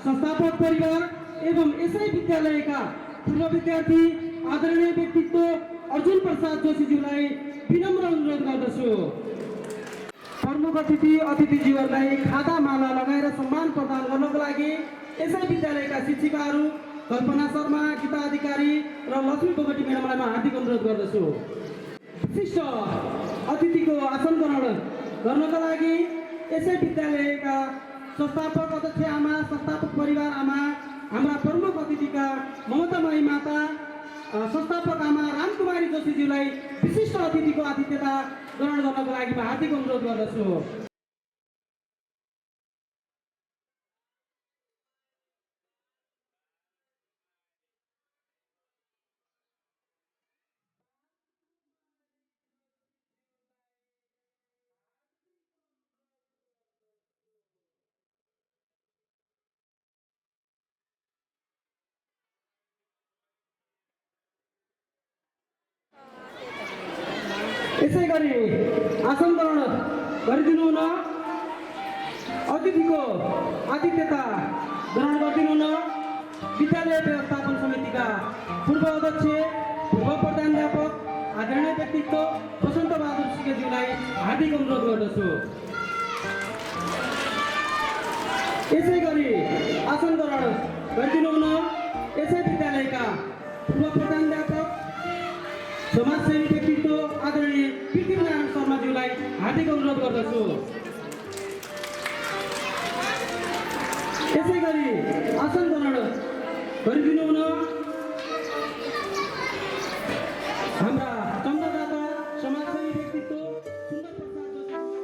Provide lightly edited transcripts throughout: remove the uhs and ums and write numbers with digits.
संस्थापक परिवार एवं यसै विद्यालयका पूर्व विद्यार्थी आदरणीय व्यक्तित्व अर्जुन प्रसाद जोशीज्यूलाई विनम्र अनुरोध गर्दछु। प्रमुख अतिथिज्यूहरूलाई खादा माला लगाएर सम्मान प्रदान गर्नको लागि यसै विद्यालयका शिक्षिकाहरू कल्पना शर्मा, गीता अधिकारी र लक्ष्मी बोगटी म्याडमलाई म हार्दिक अनुरोध गर्दछु। विशिष्ट अतिथिको आसन ग्रहण गर्नका लागि यसै विद्यालयका संस्थापक अध्यक्ष आमा, संस्थापक परिवार आमा, हाम्रा प्रमुख अतिथिका ममतामयी माता, संस्थापक आमा रामकुमारी जोशीज्यूलाई विशिष्ट अतिथिको आतिथ्यता ग्रहण गर्नको लागि म हार्दिक अनुरोध गर्दछु। यसै गरी आसन ग्रहण गरिदिनु हुन, अतिथिको आतिथ्यता ग्रहण गरिदिनु हुन विद्यालय व्यवस्थापन समितिका पूर्व अध्यक्ष, पूर्व प्रधानाध्यापक आदरणीय व्यक्तित्व बसन्त बहादुर सिकेज्यूलाई हार्दिक अनुरोध गर्दछु। यसै गरी आसन ग्रहण गरिदिनु हुन यसै विद्यालयका पूर्व प्रधानाध्यापक, समाजसेवी व्यक्तित्व आदरणीय पृथ्वीनारायण शर्माज्यूलाई हार्दिक अनुरोध गर्दछु। यसै गरी आसन ग्रहण गरिदिनु हुन हाम्रा चन्द्रदाता समाजसेवी व्यक्तित्व सुन्दर प्रसाद जोशी।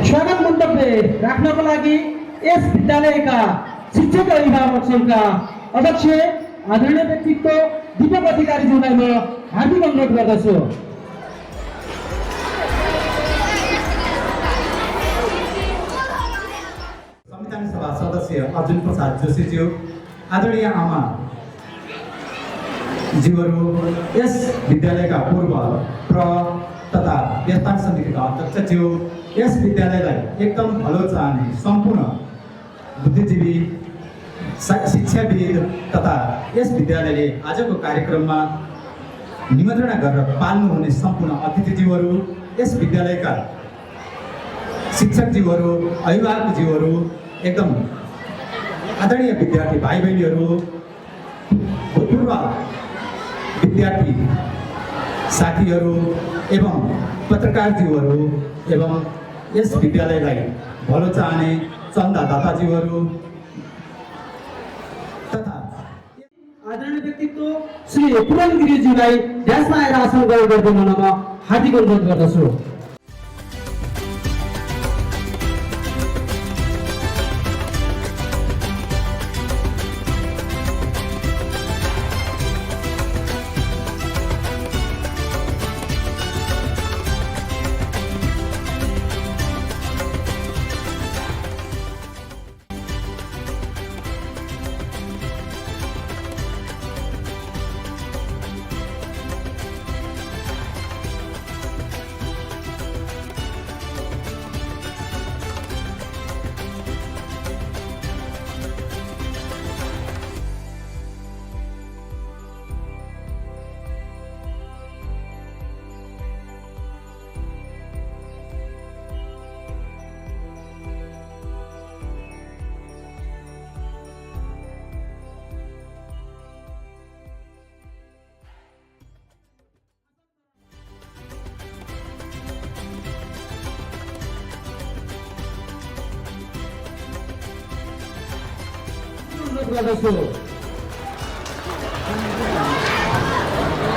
स्वागत मन्तव्य राख्नको लागि यस विद्यालयका शिक्षक अभिभावक संघका अध्यक्ष आदरणीय व्यक्तित्व दीपक अधिकारीज्यूलाई म हार्दिक अनुरोध गर्दछु। संविधान सभा सदस्य अर्जुन प्रसाद जोशीज्यू, आदरणीय आमा ज्यूहरू, यस विद्यालयका पूर्व तथा व्यवस्थापन समितिका अध्यक्षज्यू, यस विद्यालयलाई एकदम भलो चाहने सम्पूर्ण बुद्धिजीवी शिक्षाविद तथा यस विद्यालयले आजको कार्यक्रममा निमन्त्रणा गरेर पाल्नुहुने सम्पूर्ण अतिथिज्यूहरू, यस विद्यालयका शिक्षकज्यूहरू, अभिभावकज्यूहरू, एकदम आदरणीय विद्यार्थी भाइ बहिनीहरू, भूतपूर्व विद्यार्थी साथीहरू एवं पत्रकारज्यूहरू एवं यस विद्यालयलाई भलो चाहने चन्दादाताज्यूहरू तथा आदरणीय व्यक्तित्व श्री पुरन गिरिज्यूलाई ड्यासमा आएर आसन ग्रहण गरिदिन म हार्दिक अनुरोध गर्दछु।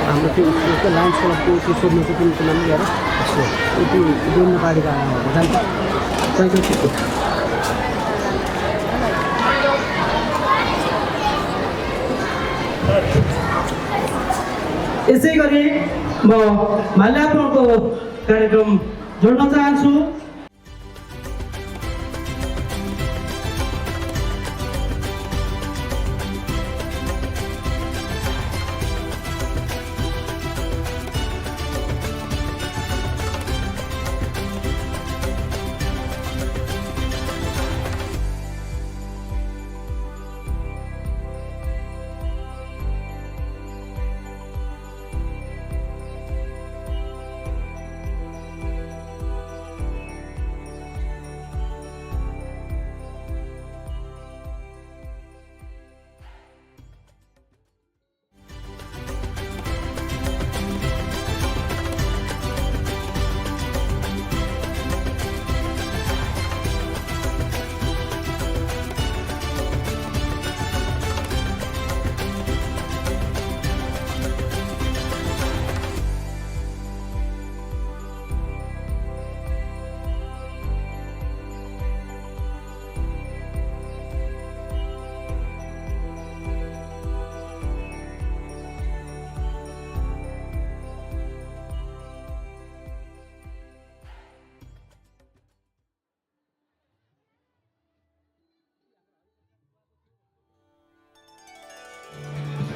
हाम्रो त्यो उसको लान्च क्लबको त्यो सोध्नु चाहिँ तिमीको नाम लिएर त्यो दोन नेपालीका जान्छ यसै गरी म माल्यार्पणको कार्यक्रम जोड्न चाहन्छु।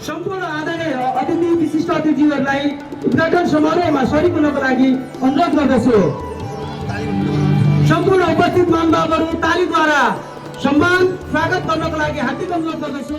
सम्पूर्ण आदरणीय अतिथि विशिष्ट अतिथिहरूलाई उद्घाटन समारोहमा सरिक हुनको लागि अनुरोध गर्दछु। सम्पूर्ण उपस्थित महानुभावहरू तालीद्वारा सम्मान स्वागत गर्नको लागि हार्दिक अनुरोध गर्दछु।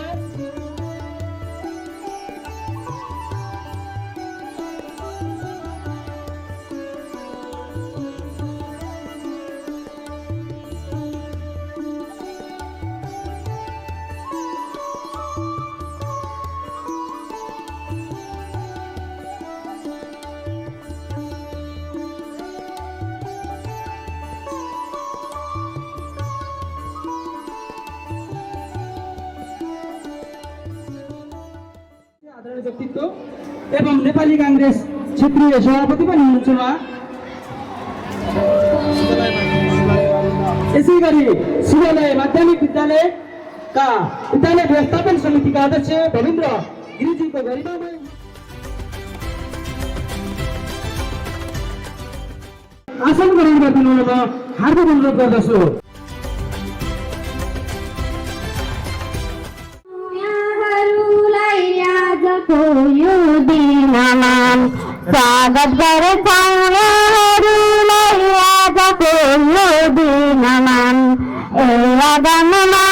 आदरणीय व्यक्तित्व एवं नेपाली कांग्रेस क्षेत्रीय सभापति पनि हुनुहुन्छ उहाँ। यसै गरी शिवालय माध्यमिक विद्यालयका विद्यालय व्यवस्थापन समितिका अध्यक्ष भविन्द्र गिरिजीको गरिमामय आसन ग्रहण गरिदिनु म हार्दिक अनुरोध गर्दछु। यो दिनमा स्वागत गर्छौँ आजको यो दिनमा ए आगमनमा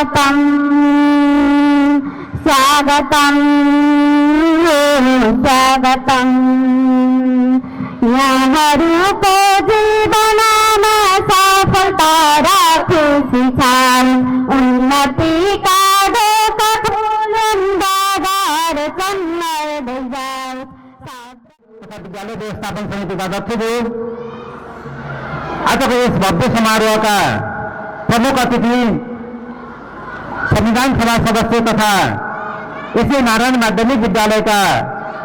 स्वागतम स्वागतम स्वागतम यहाँहरूको जीवनमा सफलता र खुसी छन् उन्नतिका ढोका खोलुन् बजार चन्नर्दै जाओस्। विद्यालय व्यवस्थापन समितिका अध्यक्षज्यू, आजको यस भव्य समारोहका प्रमुख अतिथि, संविधान सभा सदस्य तथा यसै नारायण माध्यमिक विद्यालयका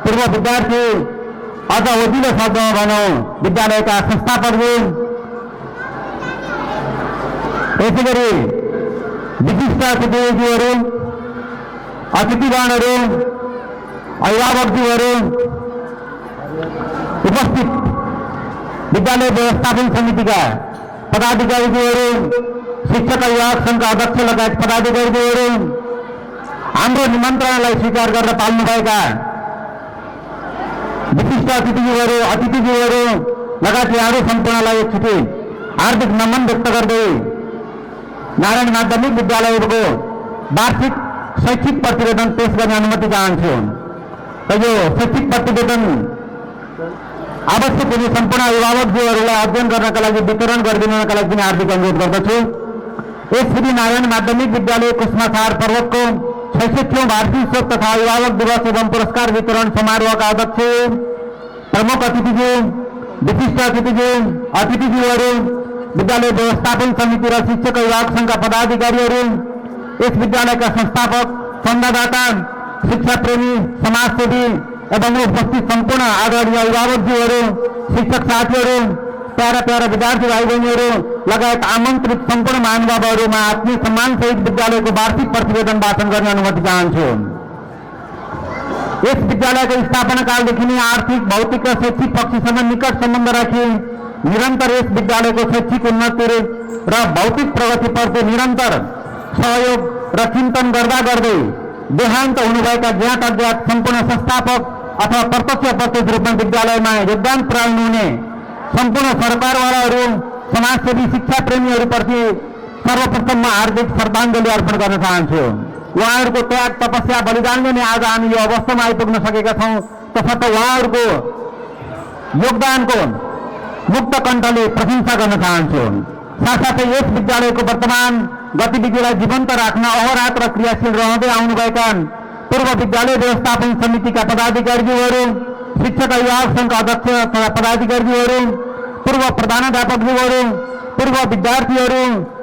पूर्व विद्यार्थी, अझ ओजिलो शब्दमा भनौँ विद्यालयका संस्थापकहरू, यसै गरी विशिष्ट अतिथिज्यूहरू, अतिथिगणहरू, अभिभावकज्यूहरू, उपस्थित विद्यालय व्यवस्थापन समितिका पदाधिकारीज्यूहरू, शिक्षक अभिभावक संघका अध्यक्ष लगायत पदाधिकारीज्यूहरू, हाम्रो निमन्त्रणालाई स्वीकार गरेर पाल्नुभएका विशिष्ट अतिथिज्यूहरू लगायत यहाँहरू सम्पूर्णलाई एकचोटि हार्दिक नमन व्यक्त गर्दै नारायण माध्यमिक विद्यालयको वार्षिक शैक्षिक प्रतिवेदन पेश गर्ने अनुमति चाहन्छु र यो शैक्षिक प्रतिवेदन आवश्यक हुने सम्पूर्ण अभिभावकज्यूहरूलाई अध्ययन गर्नका लागि वितरण गरिदिनका लागि पनि हार्दिक अनुरोध गर्दछु। यस श्री नारायण माध्यमिक विद्यालय कुसमाचार पर्वतको 66औं वार्षिक उत्सव तथा अभिभावक दिवस एवं पुरस्कार वितरण समारोहका अध्यक्ष, प्रमुख अतिथिज्यू, विशिष्ट अतिथिज्यूहरू, विद्यालय व्यवस्थापन समिति र शिक्षक अभिभावक संघका पदाधिकारीहरू, यस विद्यालयका संस्थापक, चन्दादाता, शिक्षाप्रेमी, समाजसेवी एवं उपस्थित सम्पूर्ण आदरणीय अभिभावकज्यूहरू, शिक्षक साथीहरू, प्यारा प्यारा विद्यार्थी भाइ बहिनीहरू लगायत आमन्त्रित सम्पूर्ण महानुभावहरूमा आत्मीय सम्मानसहित विद्यालयको वार्षिक प्रतिवेदन वाचन गर्ने अनुमति चाहन्छु। यस विद्यालयको स्थापना कालदेखि नै आर्थिक, भौतिक र शैक्षिक पक्षसँग निकट सम्बन्ध राखी निरन्तर यस विद्यालयको शैक्षिक उन्नति र भौतिक प्रगतिप्रति निरन्तर सहयोग र चिन्तन गर्दा गर्दै देहान्त हुनुभएका ज्ञात अज्ञात सम्पूर्ण संस्थापक अथवा प्रत्यक्ष अप्रत्यक्ष रूपमा विद्यालयमा योगदान पुर्याउनु हुने सम्पूर्ण सरकारवालाहरू, समाजसेवी, शिक्षा प्रेमीहरूप्रति सर्वप्रथम म हार्दिक श्रद्धाञ्जली अर्पण गर्न चाहन्छु। उहाँहरूको त्याग, तपस्या, बलिदानले नै आज हामी यो अवस्थामा आइपुग्न सकेका छौँ। तसर्थ उहाँहरूको योगदानको मुक्त कण्ठले प्रशंसा गर्न चाहन्छु। साथसाथै यस विद्यालयको वर्तमान गतिविधिलाई जीवन्त राख्न अहोरात्र क्रियाशील रहँदै आउनुभएका पूर्व विद्यालय व्यवस्थापन समितिका पदाधिकारीज्यूहरू, शिक्षक अभिभावक संघका अध्यक्ष तथा पदाधिकारीज्यूहरू, पूर्व प्रधानाध्यापकज्यूहरू, पूर्व विद्यार्थीहरू,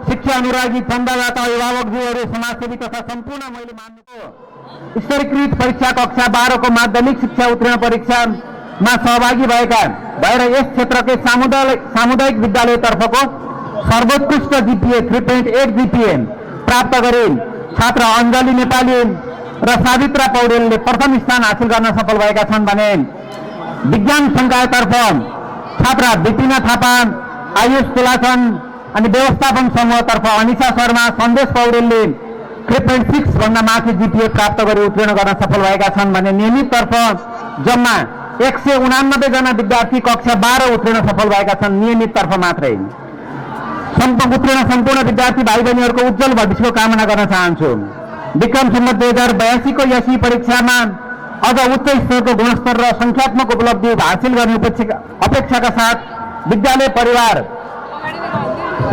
शिक्षा अनुरागी, चन्दादाता अभिभावकज्यूहरू, समाजसेवी तथा सम्पूर्ण मैले मान्नेको स्तरीकृत परीक्षा कक्षा 12 को माध्यमिक शिक्षा उत्तीर्ण परीक्षामा सहभागी भएर यस क्षेत्रकै सामुदायिक विद्यालयतर्फको सर्वोत्कृष्ट जीपीए 3.8 जीपीए प्राप्त गरे छात्र अञ्जली नेपाली र सावित्रा पौडेलले प्रथम स्थान हासिल गर्न सफल भएका छन् भने विज्ञान संकायतर्फ छात्रा विपिना थापा, आयुष तुलासन अनि व्यवस्थापन समूहतर्फ अनिशा शर्मा, सन्देश पौडेलले 3.6 भन्दा माथि जीपीए प्राप्त गरी उत्तीर्ण गर्न सफल भएका छन् भने नियमिततर्फ जम्मा 189 जना विद्यार्थी कक्षा 12 उत्तीर्ण सफल भएका छन्। नियमिततर्फ मात्रै उत्तीर्ण सम्पूर्ण विद्यार्थी भाइ बहिनीहरूको उज्जवल भविष्यको कामना गर्न चाहन्छु। विक्रम सम्वत 2082 को यसी परीक्षामा अझ उच्च स्तरको गुणस्तर र संख्यात्मक उपलब्धि हासिल गर्ने अपेक्षाका साथ विद्यालय परिवार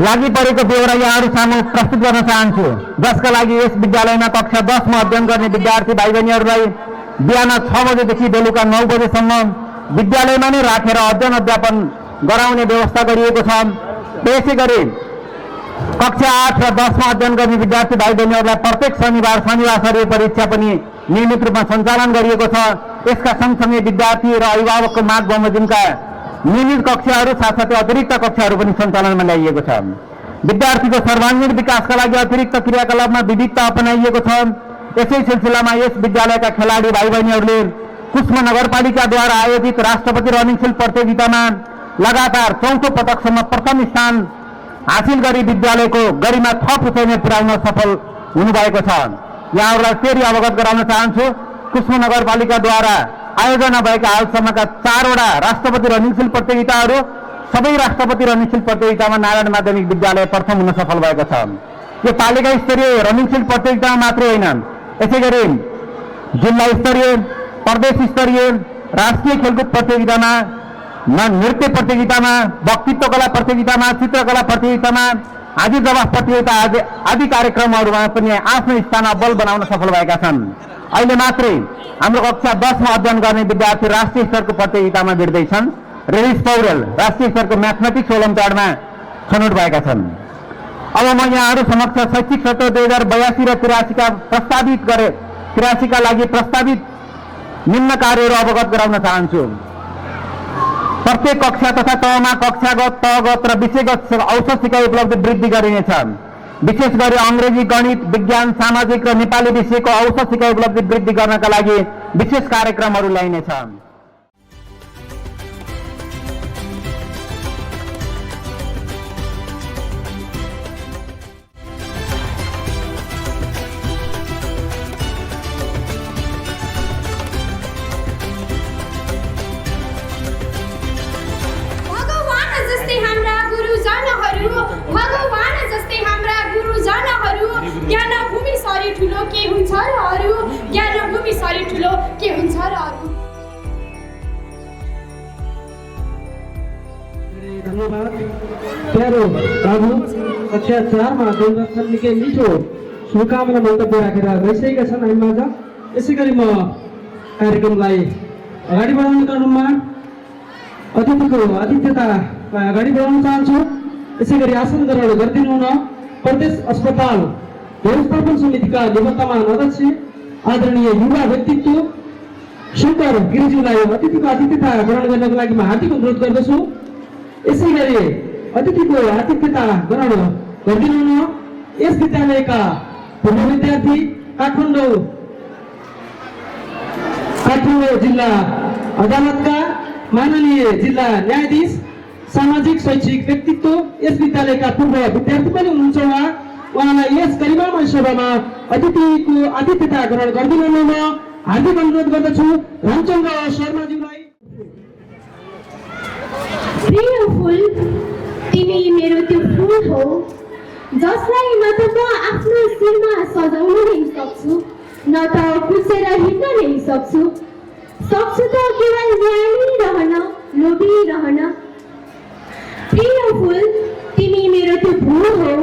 लागि परेको बेहोरा यहाँहरू सामु प्रस्तुत गर्न चाहन्छु, जसका लागि यस विद्यालयमा कक्षा 10 मा अध्ययन गर्ने विद्यार्थी भाइ बहिनीहरूलाई बिहान 6 बजेदेखि बेलुका 9 बजेसम्म विद्यालयमा नै राखेर अध्ययन अध्यापन गराउने व्यवस्था गरिएको छ। त्यसै गरी कक्षा 8 र 10 मा अध्ययन गर्ने विद्यार्थी भाइ बहिनीहरूलाई प्रत्येक शनिबार परीक्षा पनि नियमित रूपमा सञ्चालन गरिएको छ। यसका सँगसँगै विद्यार्थी र अभिभावकको माग बमोजिमका नियमित कक्षाहरू साथसाथै अतिरिक्त कक्षाहरू पनि सञ्चालनमा ल्याइएको छ। विद्यार्थीको सर्वाङ्गीण विकासका लागि अतिरिक्त क्रियाकलापमा विविधता अपनाइएको छ। यसै सिलसिलामा यस विद्यालयका खेलाडी भाइ बहिनीहरूले कुस्मा नगरपालिकाद्वारा आयोजित राष्ट्रपति रनिङ शिल्ड प्रतियोगितामा लगातार 4औं पटकसम्म प्रथम स्थान हासिल गरी विद्यालयको गरिमा थप उचाइमा पुर्याउन सफल हुनुभएको छ। यहाँहरूलाई फेरि अवगत गराउन चाहन्छु, कुस्मा नगरपालिकाद्वारा आयोजना भएका हालसम्मका 4 वटा राष्ट्रपति रनिङ शिल्ड प्रतियोगिताहरू सबै राष्ट्रपति रनिङ शिल्ड प्रतियोगितामा नारायण माध्यमिक विद्यालय प्रथम हुन सफल भएको छ। यो पालिका स्तरीय रनिङ सिल्ड प्रतियोगितामा मात्रै होइन, यसै गरी जिल्ला स्तरीय, प्रदेश स्तरीय, राष्ट्रिय खेलकुद प्रतियोगितामा, नृत्य प्रतियोगितामा, वक्तित्व कला प्रतियोगितामा, चित्रकला प्रतियोगितामा, आदि जवाफ प्रतियोगिता आदि कार्यक्रमहरूमा पनि आफ्नो स्थान अब्बल बनाउन सफल भएका छन्। अहिले मात्रै हाम्रो कक्षा 10 मा अध्ययन गर्ने विद्यार्थी राष्ट्रिय स्तरको प्रतियोगितामा भिड्दैछन्। रेलिस पौडेल राष्ट्रिय स्तरको म्याथमेटिक्स ओलम्पियाडमा छनौट भएका छन्। अब म यहाँहरू समक्ष शैक्षिक सत्र 2082 र 83 का लागि प्रस्तावित निम्न कार्यहरू अवगत गराउन चाहन्छु। प्रत्येक कक्षा तथा तहमा कक्षागत, तहगत र विषयगत औसत सिकाइ उपलब्धि वृद्धि गरिनेछ। विशेष गरी अंग्रेजी, गणित, विज्ञान, सामाजिक र नेपाली विषयको औसत सिकाइ उपलब्धि वृद्धि गर्नका लागि विशेष कार्यक्रमहरू ल्याइनेछ। भगवान जस्तै हाम्रा गुरुजनहरू ज्ञानभूमि सरी ठुलो के हुन्छ र अरू, ज्ञानभूमि सरी ठुलो के हुन्छ र अरू। धन्यवाद प्यारो बाबु। कक्षा 4 मा गइरहेछन्, निकै मिठो शुभकामना मन्तव्य राखेर गइसकेका छन् हामी माझ। यसै गरी म कार्यक्रमलाई अगाडि बढाउने क्रममा अतिथिको आतिथ्यता अगाडि बढाउन चाहन्छु। यसै गरी आसन ग्रहण गरिदिनु हुन प्रदेश अस्पताल व्यवस्थापन समितिका निवर्तमान अध्यक्ष आदरणीय युवा व्यक्तित्व शङ्कर गिरिज्यूलाई अतिथिको आतिथ्यता ग्रहण गर्नको लागि म हार्दिक अनुरोध गर्दछु। यसै गरी अतिथिको आतिथ्यता ग्रहण गरिदिनु हुन यस विद्यालयका पूर्व विद्यार्थी, काठमाडौँ जिल्ला अदालतका माननीय जिल्ला न्यायाधीश, सामाजिक शैक्षिक व्यक्तित्व, यस विद्यालयका पूर्व विद्यार्थी पनि हुनुहुन्छ। उहाँलाई यस गरिमामय सभामा अतिथिको आतिथ्यता ग्रहण गरिदिनु हुन म हार्दिक अनुरोध गर्दछु। रामचन्द्र शर्माज्यूलाई। प्रिय फुल, तिमी मेरो त्यो फुल हो जसलाई न त म आफ्नो शिरमा सजाउन नै सक्छु, न त कुसेर हिँड्न नै सक्छु त केवल न्यायी रहन, लोभी रहन। प्रिय फुल, तिमी मेरो त्यो फुल हो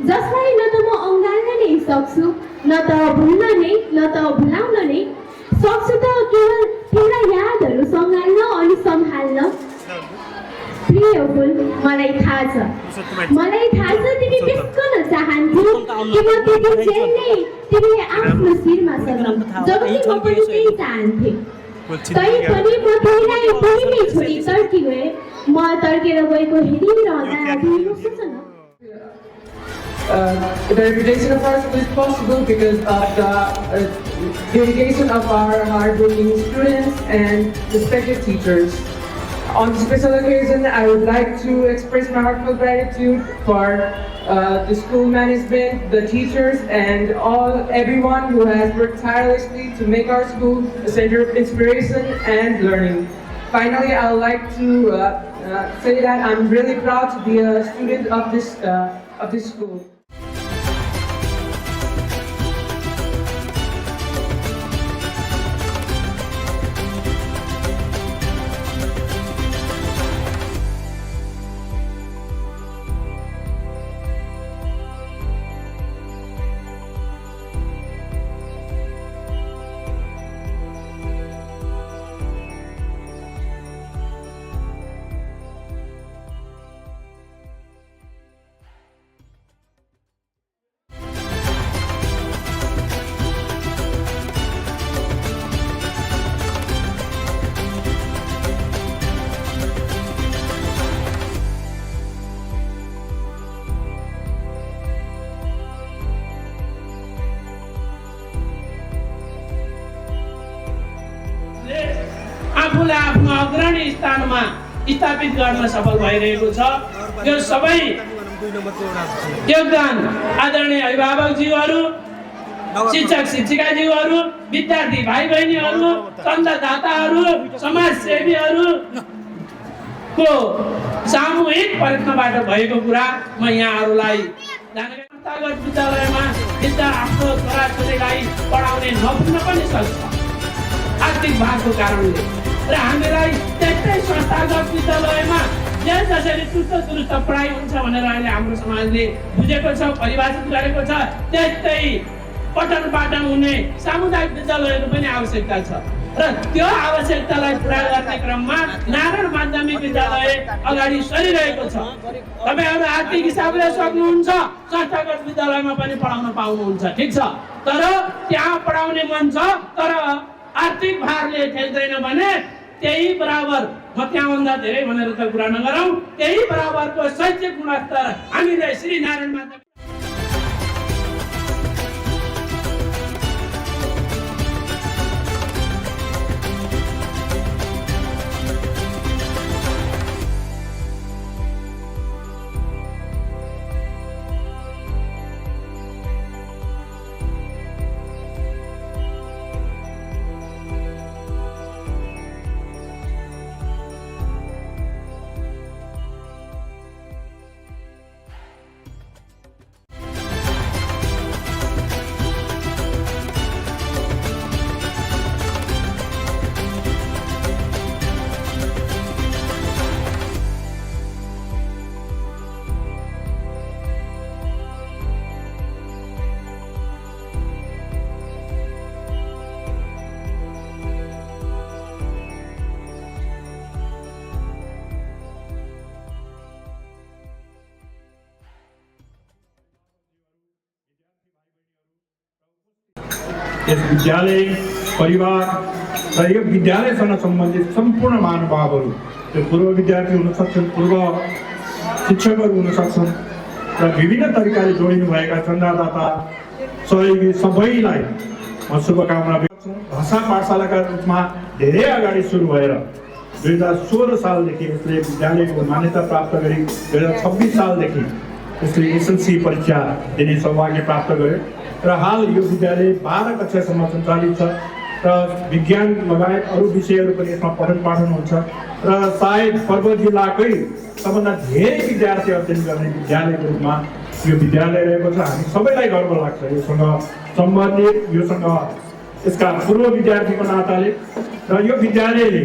जसलाई न त म अँगाल्न नै सक्छु, न त भुल्न नै, न त भुलाउन नै सक्छु त केवल तिम्रा यादहरू सँगाल्न अनि सम्हाल्न। प्रिय फुल, मलाई थाहा छ तिमी बिस्कन चाहन्थ्यौ कि म त्यो दिन चाहिँ नै तिमीले आफ्नो शिरमा सजाऊ, जब कि म पनि त्यही चाहन्थे। तैपनि म तिमीलाई पहिल्यै छोडी तर्किए, म तर्केर गएको हेरिरहँदा तिमीको सोच न। The reputation of our school is possible because of the dedication of our hardworking students and respected teachers. On this special occasion, I would like to express my heartfelt gratitude for the school management, the teachers, and everyone who has worked tirelessly to make our school a center of inspiration and learning. Finally, I would like to say that I'm really proud to be a student of this school. आफूलाई आफ्नो अग्रणी स्थानमा स्थापित गर्न सफल भइरहेको छ। यो सबै योगदान आदरणीय अभिभावकज्यूहरू, शिक्षक शिक्षिकाज्यूहरू, विद्यार्थी भाइ बहिनीहरू, चन्दादाताहरू, समाजसेवीहरूको सामूहिक प्रयत्नबाट भएको कुरा म यहाँहरूलाई जानकारी संस्थागत विद्यालयमा विद्या आफ्नो छोराछोरीलाई पढाउने नपुग्न पनि सक्छ आर्थिक भागको कारणले। र हामीलाई त्यस्तै संस्थागत विद्यालयमा जसरी चुस्त दुरुस्त पढाइ हुन्छ भनेर अहिले हाम्रो समाजले बुझेको छ, परिभाषित गरेको छ, त्यस्तै पठन पाठन हुने सामुदायिक विद्यालयहरू पनि आवश्यकता छ। र त्यो आवश्यकतालाई पुरा गर्ने क्रममा नारायण माध्यमिक विद्यालय अगाडि सरिरहेको छ। तपाईहरु आर्थिक हिसाबले सक्नुहुन्छ संस्थागत विद्यालयमा पनि पढाउन पाउनुहुन्छ, ठीक छ। तर त्यहाँ पढाउने मन छ, तर आर्थिक भारले ठेल्दैन भने त्यही बराबर, म त्यहाँभन्दा धेरै भनेर त कुरा नगरौँ, त्यही बराबरको शैक्षिक गुणस्तर हामीले श्री नारायण माध्यमिक यस विद्यालय परिवार र यो विद्यालयसँग सम्बन्धित सम्पूर्ण महानुभावहरू, त्यो पूर्व विद्यार्थी हुन सक्छन्, पूर्व शिक्षकहरू हुन सक्छन् र विभिन्न तरिकाले जोडिनुभएका चन्दादाता सहयोगी सबैलाई म शुभकामना व्यक्त गर्छु। भाषा पाठशालाका रूपमा धेरै अगाडि सुरु भएर 2016 सालदेखि यसले विद्यालयको मान्यता प्राप्त गरी 2026 सालदेखि यसले एसएलसी परीक्षा दिने सौभाग्य प्राप्त गर्यो र हाल यो विद्यालय 12 कक्षासम्म सञ्चालित छ र विज्ञान लगायत अरू विषयहरू पनि यसमा पठन पाठन हुन्छ र सायद पर्वत जिल्लाकै सबभन्दा धेरै विद्यार्थी अध्ययन गर्ने विद्यालयको रूपमा यो विद्यालय रहेको छ। हामी सबैलाई गर्व लाग्छ योसँग सम्बन्धित, योसँग यसका पूर्व विद्यार्थीको नाताले र यो विद्यालयले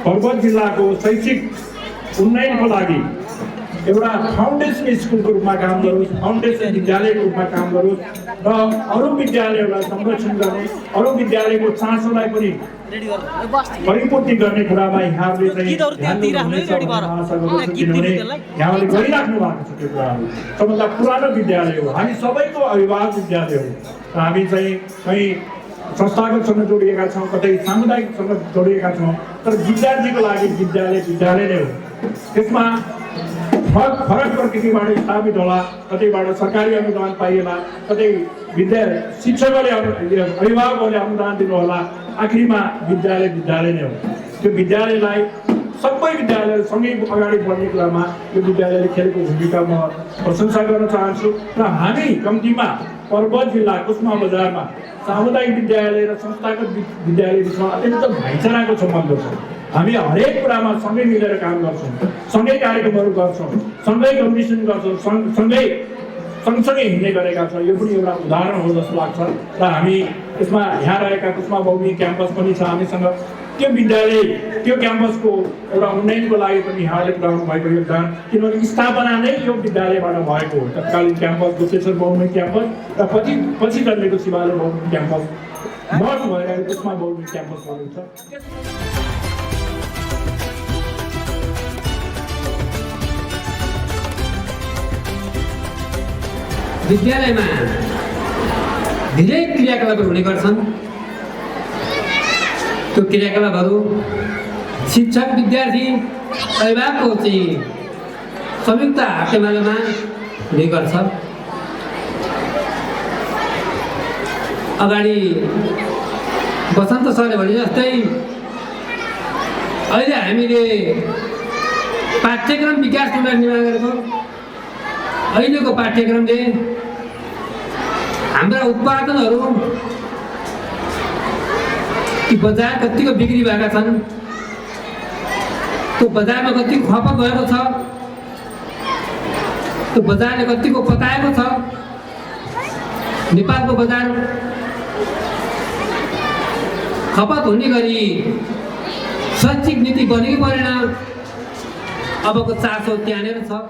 पर्वत जिल्लाको शैक्षिक उन्नयनको लागि एउटा फाउन्डेसन स्कुलको रूपमा काम गरोस्, फाउन्डेसन विद्यालयको रूपमा काम गरोस् र अरू विद्यालयहरूलाई संरक्षण गर्ने, अरू विद्यालयको चासोलाई पनि परिपूर्ति गर्ने कुरामा यहाँहरूले चाहिँ किनभने यहाँले गरिराख्नु भएको छ। त्यो कुराहरू सबभन्दा पुरानो विद्यालय हो, हामी सबैको अभिभावक विद्यालय हो र हामी चाहिँ कहीँ संस्थागतसँग जोडिएका छौँ, कतै सामुदायिकसँग जोडिएका छौँ, तर विद्यार्थीको लागि विद्यालय विद्यालय नै हो। त्यसमा फरक प्रकृतिबाट स्थापित होला, कतैबाट सरकारी अनुदान पाइएला, कतै शिक्षकहरूले अभिभावकहरूले अनुदान दिनु होला, आखिरमा विद्यालय विद्यालय नै हो। त्यो विद्यालयलाई सबै विद्यालयसँगै अगाडि बढ्ने कुरामा यो विद्यालयले खेलेको भूमिका म प्रशंसा गर्न चाहन्छु र हामी कम्तीमा पर्वत जिल्ला कुस्मा बजारमा सामुदायिक विद्यालय र संस्थागत विद्यालय बिचमा अत्यन्त भाइचाराको सम्बन्ध छ। हामी हरेक कुरामा सँगै मिलेर काम गर्छौँ, सँगै कार्यक्रमहरू गर्छौँ, सँगै कम्पिटिसन गर्छौँ, सँगसँगै हिँड्ने गरेका छौँ। यो पनि एउटा उदाहरण हो जस्तो लाग्छ र हामी यसमा यहाँ रहेका कुस्मा भौमी क्याम्पस पनि छ हामीसँग। त्यो विद्यालय, त्यो क्याम्पसको एउटा उन्नयनको लागि पनि यहाँले पुऱ्याउनु भएको योगदान, किनभने स्थापना नै यो विद्यालयबाट भएको हो। तत्कालीन क्याम्पस गुप्तेश्वर भौमी क्याम्पस र पछि जन्मेको शिवालय भौमी क्याम्पस मर्ज भएर कुस्मा भौमी क्याम्पस बनेको छ। विद्यालयमा धेरै क्रियाकलापहरू हुने गर्छन्। त्यो क्रियाकलापहरू शिक्षक, विद्यार्थी, अभिभावकको चाहिँ संयुक्त हातेमालोमा हुने गर्छ। अगाडि बसन्त सरले भने जस्तै अहिले हामीले पाठ्यक्रम विकास केन्द्र निर्माण गरेको, अहिलेको पाठ्यक्रमले हाम्रा उत्पादनहरू ती बजार कतिको बिक्री भएका छन्, त्यो बजारमा कति खपत भएको छ, त्यो बजारले कतिको पताएको छ। नेपालको बजार खपत हुने गरी शैक्षिक नीति बनेकै परेन। अबको चासो त्यहाँनिर छ।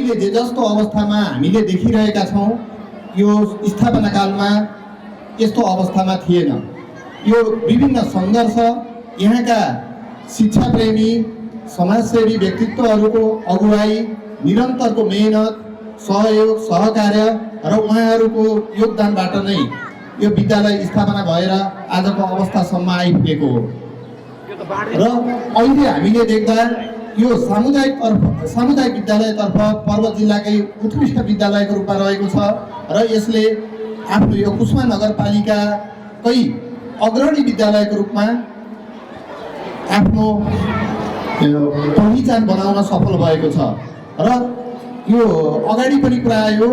अहिले जे जस्तो अवस्थामा हामीले देखिरहेका छौँ यो स्थापना कालमा यस्तो अवस्थामा थिएन। यो विभिन्न सङ्घर्ष, यहाँका शिक्षाप्रेमी समाजसेवी व्यक्तित्वहरूको अगुवाई, निरन्तरको मेहनत, सहयोग, सहकार्य र उहाँहरूको योगदानबाट नै यो विद्यालय स्थापना भएर आजको अवस्थासम्म आइपुगेको हो। र अहिले हामीले देख्दा यो सामुदायिक विद्यालयतर्फ पर्वत जिल्लाकै उत्कृष्ट विद्यालयको रूपमा रहेको छ र यसले आफ्नो यो कुस्मा नगरपालिकाकै अग्रणी विद्यालयको रूपमा आफ्नो पहिचान बनाउन सफल भएको छ। र यो अगाडि पनि कुरा आयो,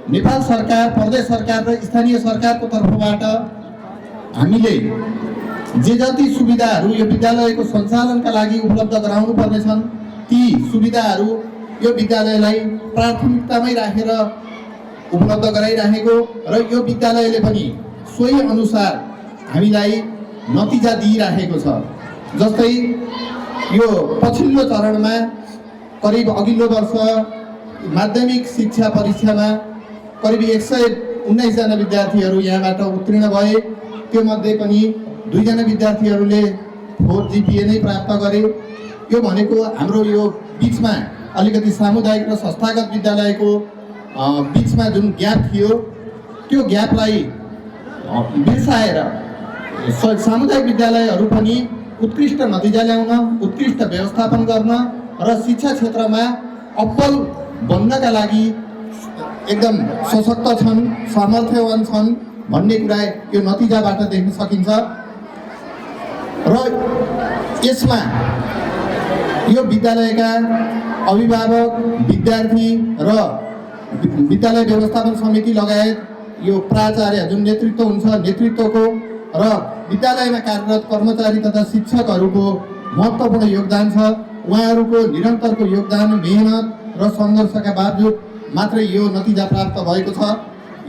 नेपाल सरकार, प्रदेश सरकार र स्थानीय सरकारको तर्फबाट हामीले जे जति सुविधाहरू यो विद्यालयको सञ्चालनका लागि उपलब्ध गराउनु पर्नेछन् ती सुविधाहरू यो विद्यालयलाई प्राथमिकतामै राखेर उपलब्ध गराइराखेको र यो विद्यालयले पनि सोही अनुसार हामीलाई नतिजा दिइराखेको छ। जस्तै यो पछिल्लो चरणमा करिब अघिल्लो वर्ष माध्यमिक शिक्षा परीक्षामा करिब 119 जना विद्यार्थीहरू यहाँबाट उत्तीर्ण भए। त्यो मध्ये पनि 2 जना विद्यार्थीहरूले 4 GPA नै प्राप्त गरे। यो भनेको हाम्रो यो बिचमा अलिकति सामुदायिक र संस्थागत विद्यालयको बिचमा जुन ग्याप थियो त्यो ग्यापलाई बिर्साएर सामुदायिक विद्यालयहरू पनि उत्कृष्ट नतिजा ल्याउन, उत्कृष्ट व्यवस्थापन गर्न र शिक्षा क्षेत्रमा अब्बल बन्नका लागि एकदम सशक्त छन्, सामर्थ्यवान छन् भन्ने कुरा यो नतिजाबाट देख्न सकिन्छ। र यसमा यो विद्यालयका अभिभावक, विद्यार्थी र विद्यालय व्यवस्थापन समिति लगायत यो प्राचार्य जुन नेतृत्व हुन्छ, नेतृत्वको र विद्यालयमा कार्यरत कर्मचारी तथा शिक्षकहरूको महत्त्वपूर्ण योगदान छ। उहाँहरूको निरन्तरको योगदान, मेहनत र सङ्घर्षका बावजुद मात्रै यो नतिजा प्राप्त भएको छ।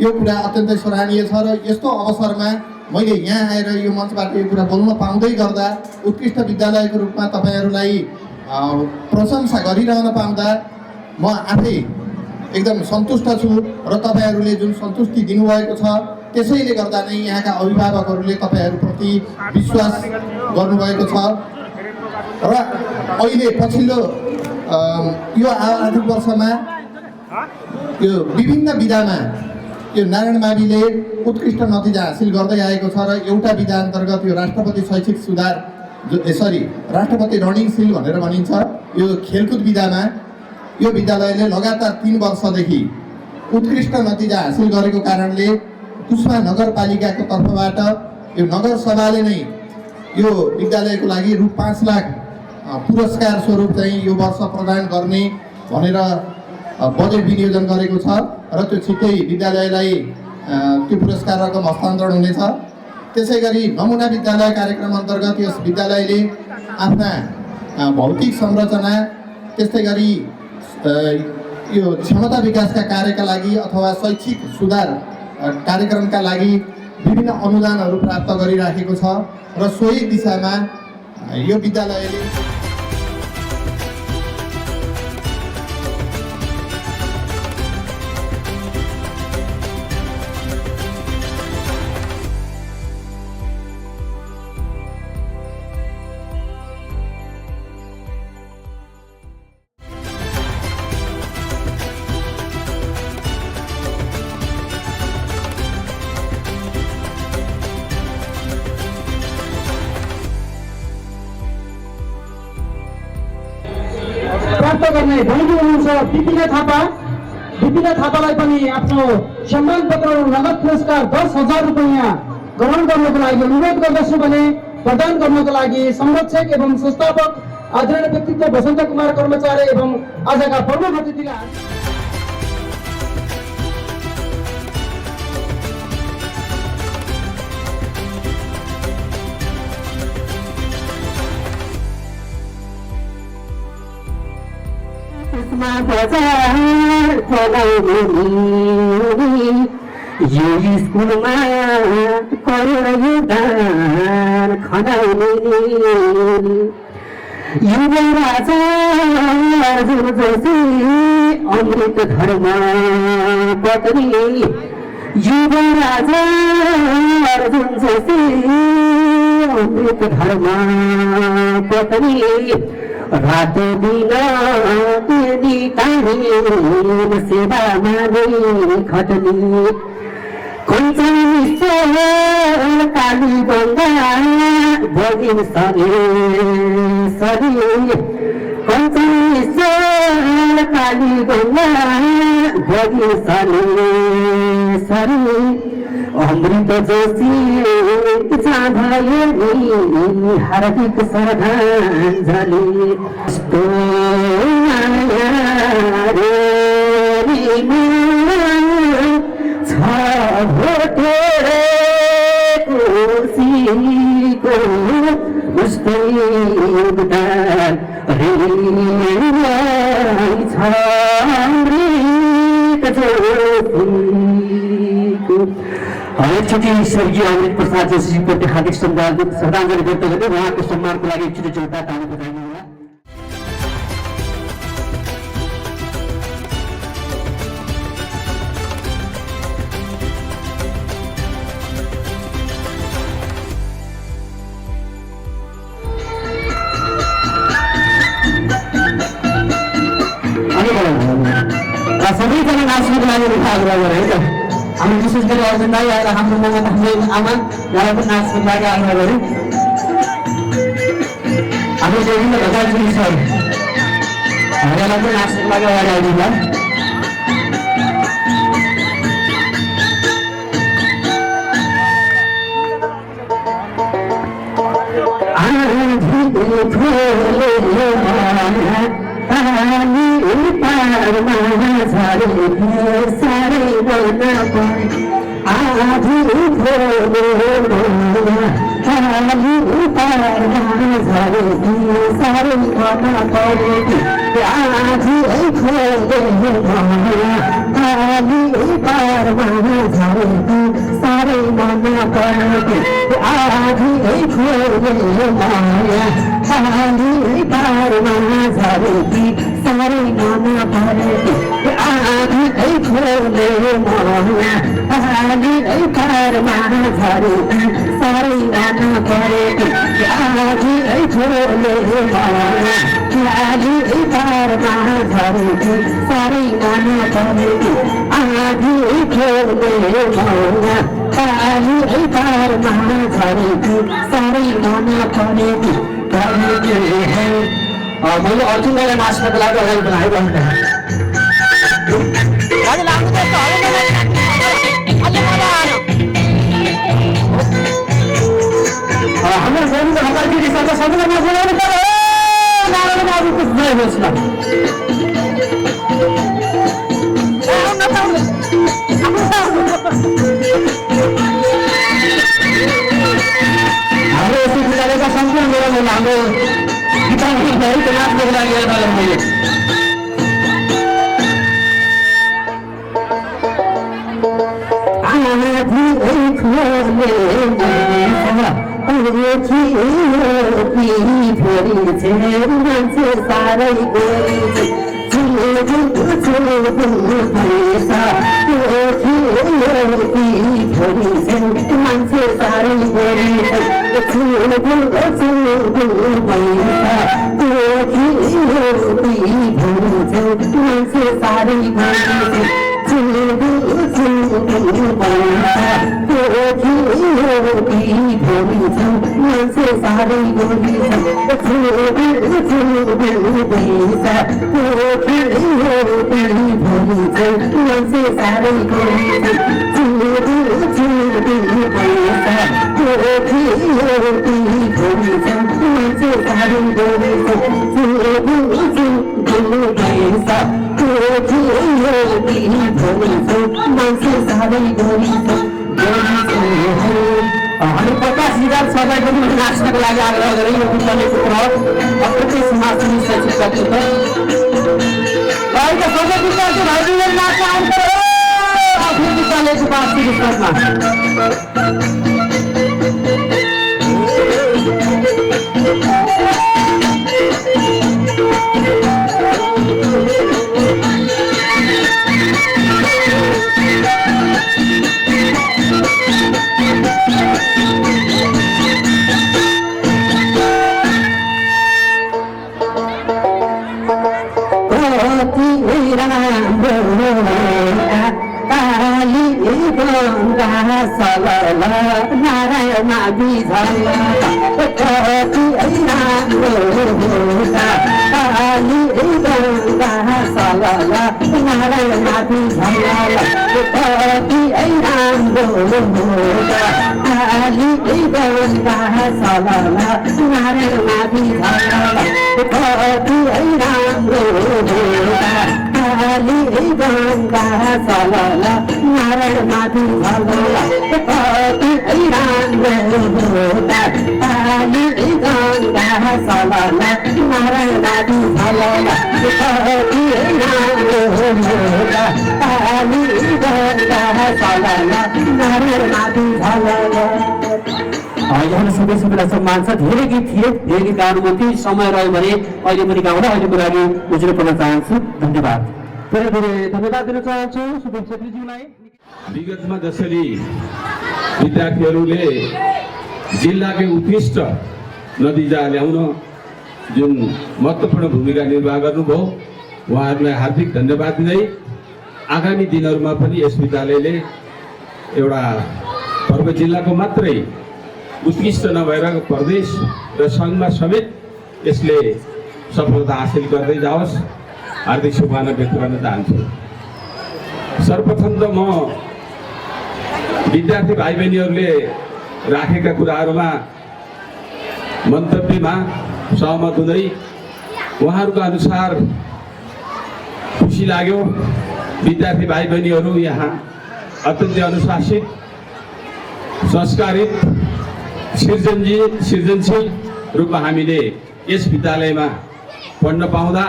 यो कुरा अत्यन्तै सराहनीय छ र यस्तो अवसरमा मैले यहाँ आएर यो मञ्चबाट यो कुरा बोल्न पाउँदै गर्दा उत्कृष्ट विद्यालयको रूपमा तपाईँहरूलाई प्रशंसा गरिरहन पाउँदा म आफै एकदम सन्तुष्ट छु र तपाईँहरूले जुन सन्तुष्टि दिनुभएको छ त्यसैले गर्दा नै यहाँका अभिभावकहरूले तपाईँहरूप्रति विश्वास गर्नुभएको छ। र अहिले पछिल्लो यो आर्थिक वर्षमा यो विभिन्न विधामा यो नारायण माविले उत्कृष्ट नतिजा हासिल गर्दै आएको छ र एउटा विधा अन्तर्गत यो राष्ट्रपति शैक्षिक सुधार राष्ट्रपति रनिङ सिल भनेर भनिन्छ, यो खेलकुद विधामा यो विद्यालयले लगातार 3 वर्षदेखि उत्कृष्ट नतिजा हासिल गरेको कारणले कुस्मा नगरपालिकाको तर्फबाट यो नगरसभाले नै यो विद्यालयको लागि रु 5 लाख पुरस्कार स्वरूप चाहिँ यो वर्ष प्रदान गर्ने भनेर बजेट विनियोजन गरेको छ र त्यो छिट्टै विद्यालयलाई त्यो पुरस्कार रकम हस्तान्तरण हुनेछ। त्यसै गरी नमुना विद्यालय कार्यक्रम अन्तर्गत यस विद्यालयले आफ्ना भौतिक संरचना, त्यस्तै गरी यो क्षमता विकासका कार्यका लागि अथवा शैक्षिक सुधार कार्यक्रमका लागि विभिन्न अनुदानहरू प्राप्त गरिराखेको छ र सोही दिशामा यो विद्यालयले प्राप्त गर्ने बहिनी हुनुहुन्छ बिपिना थापालाई पनि आफ्नो सम्मान पत्र नगद पुरस्कार 10,000 रुपैयाँ ग्रहण गर्नको लागि अनुरोध गर्दछु भने प्रदान गर्नको लागि संरक्षक एवं संस्थापक आदरणीय व्यक्तित्व वसन्त कुमार कर्मचारी एवं आजका प्रमुख अतिथिलाई यो स्कुलमा करोड योगदान खनाउने युवराजा अर्जुन जैसे अमृत धर्म पत्नी युवराजा अर्जुन जैसे अमृत धर्म पत्नी रातो दिन तेरी तारीन सेवामा नै खटनी कुञ्चनी काली गङ्गा बगिन सरे सरी कुञ्चनी काली गङ्गा बगिन सरे सरी अमृत जोशी जाँभयो नि हार्दिक श्रद्धाञ्जली यस्तो माया रे भोटेरे कुर्सीको उस्तै उदार हृदय छ अमृत जोशीको। एकचोटि स्वर्गीय अमृत प्रसाद जोशीप्रति हार्दिक श्रद्धाञ्जली व्यक्त गर्दै उहाँको सम्मानको लागि एकचोटि जोरदार ताली बजाइनु होला। सबैजना नाच्नुको लागि आग्रह गरे है त हामी विशेष गरी अर्जुन दाई आएर हाम्रो ममा हाम्रो आमा यहाँ पनि नाच्नुको लागि आग्रह गरे हाम्रो देवीले भगाइदिनु छ उहाँलाई पनि नाच्नुको लागि अगाडि आइदिनु सारे बना पाए आधी भोले काली पार सारे सारे बना पाए आधी भोले काली पार सारे सारे बना पाए आधी भोले माया काली पार सारे सारे बना पाए आधी भोले माया काली पार सारे सारे बना पाए आधी भोले माया काली पार सारे सारे बना पाए आधी भोले माया काली पार सारे सारे बना पाए मैले अर्जुनलाई नाच्नको लागि अगाडि बनाइरहेको हाम्रो गाउँको हकालगिरी सबै सबैलाई बोलाउनु पर्यो नारायण बाबुको जय होस् न। हाम्रो यस्तो विद्यालयका सम्पूर्ण मेरामा हाम्रो गीताङ्गी भएको नाच्नको लागि आएर मैले मान्छे साह्रै मान्छे साह्रै मान्छे साह्रै मान्छे साह्रै अनि 50,000 सबैको नाच्नको लागि आग्रह गरे यो विद्यालयको प्रभाव अप्रत्यक्ष समाजसेवी सचिव सचिव अहिले सबै विद्यार्थी भाइहरूले नाच्न आउनुपर्यो आफ्नो विद्यालयको वार्षिक स्तरमा। सलला नारायण आदि झल्ला कति राम्रो होला काली गङ्गा सलला नारायण आदि झल्ला कति राम्रो होला काली गङ्गा सलला नारायण आदि झल्ला कति राम्रो होला काली गङ्गा सलला नारायण आदि झल्ला कति राम्रो होला काली गङ्गा सलला नारायण आदि झल्ला कति राम्रो होला काली गङ्गा सलला नारायण आदि झल्ला। यहाँ सबैलाई सम्मान छ। धेरै गीत थिए, धेरै गीत गाउनुमा केही समय रह्यो भने अहिले पनि गाउँदा अहिलेको लागि उजुरी पढ्न चाहन्छु। धन्यवाद। धेरै धेरै धन्यवाद दिन चाहन्छु सुदीप छेत्रीज्यूलाई। विगतमा जसरी विद्यार्थीहरूले जिल्लाकै उत्कृष्ट नतिजा ल्याउन जुन महत्त्वपूर्ण भूमिका निर्वाह गर्नुभयो, उहाँहरूलाई हार्दिक धन्यवाद दिँदै आगामी दिनहरूमा पनि यस विद्यालयले एउटा पर्वत जिल्लाको मात्रै उत्कृष्ट नभएर प्रदेश र सङ्घमा समेत यसले सफलता हासिल गर्दै जाओस्, हार्दिक शुभकामना व्यक्त गर्न चाहन्छु। सर्वप्रथम त म विद्यार्थी भाइ बहिनीहरूले राखेका कुराहरूमा मन्तव्यमा सहमत हुँदै उहाँहरूको अनुसार खुसी लाग्यो। विद्यार्थी भाइ बहिनीहरू यहाँ अत्यन्तै अनुशासित, संस्कारित, सृजनशील रूपमा हामीले यस विद्यालयमा पढ्न पाउँदा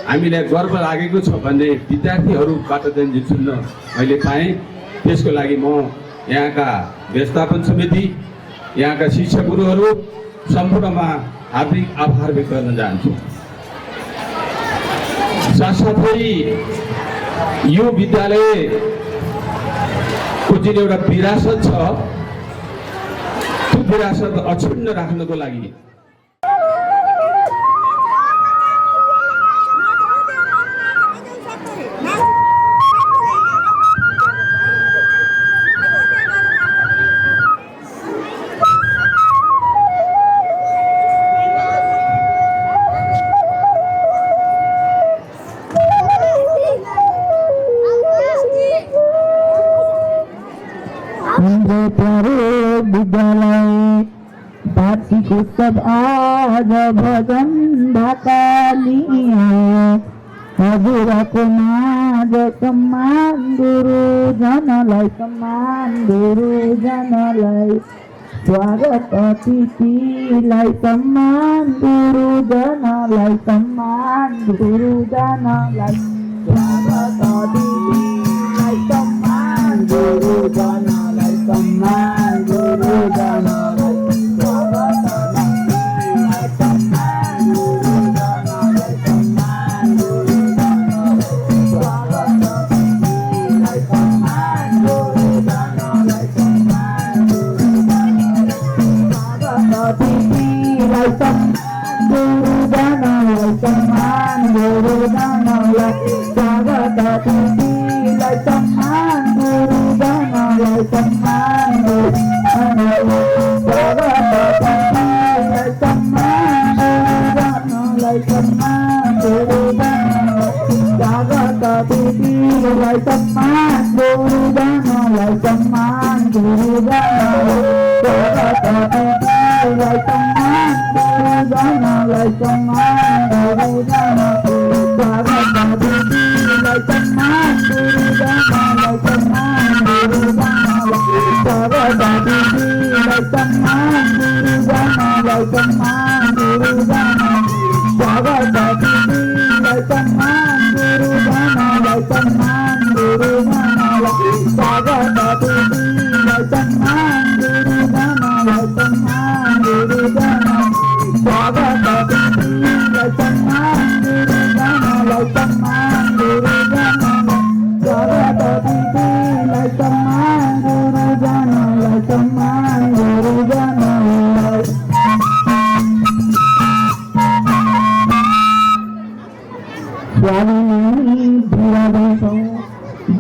हामीलाई गर्व लागेको छ भन्ने विद्यार्थीहरूबाट जुन सुन्न मैले पाएँ, त्यसको लागि म यहाँका व्यवस्थापन समिति, यहाँका शिक्षक गुरुहरू सम्पूर्णमा हार्दिक आभार व्यक्त गर्न चाहन्छु। साथसाथै यो विद्यालयको जुन एउटा विरासत छ, त्यो विरासत अक्षुण्ण राख्नको लागि सब आज भजन ढकालिए हजुरको नाज सम्मान गुरुजनलाई, सम्मान गुरुजनलाई स्वागत अतिथिलाई, सम्मान गुरुजनलाई, सम्मान गुरुजनलाई स्वागत अतिथिलाई, सम्मान गुरुजनलाई, सम्मान गुरुजनलाई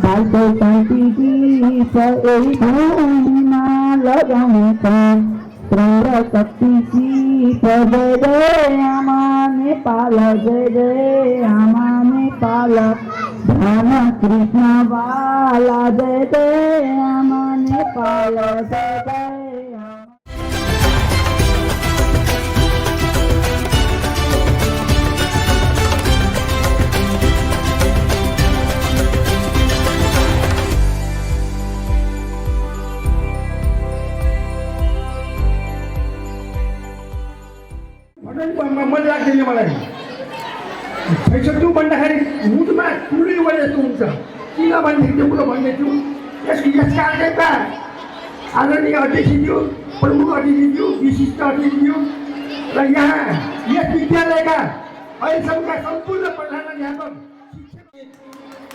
फाल्टो शान्ति गीत यही भूमिमा लगाउँछ प्रण शक्ति गीत जय जय आमा नेपाल जय जय आमा नेपाल धन कृष्ण बाला जय जय आमा नेपाल जय जय मन लाग्दैन मलाई भइसक्यो भन्दाखेरि मुटुमा कुनै वजह जस्तो हुन्छ किनभनेदेखि त्यो कुरो भन्दैछु यस कार्यक्रमका आदरणीय अध्यक्षज्यू प्रमुख अतिथिज्यू विशिष्ट अतिथिज्यू र यहाँ यस विद्यालयका अहिलेसम्मका सम्पूर्ण प्रधानाध्यापक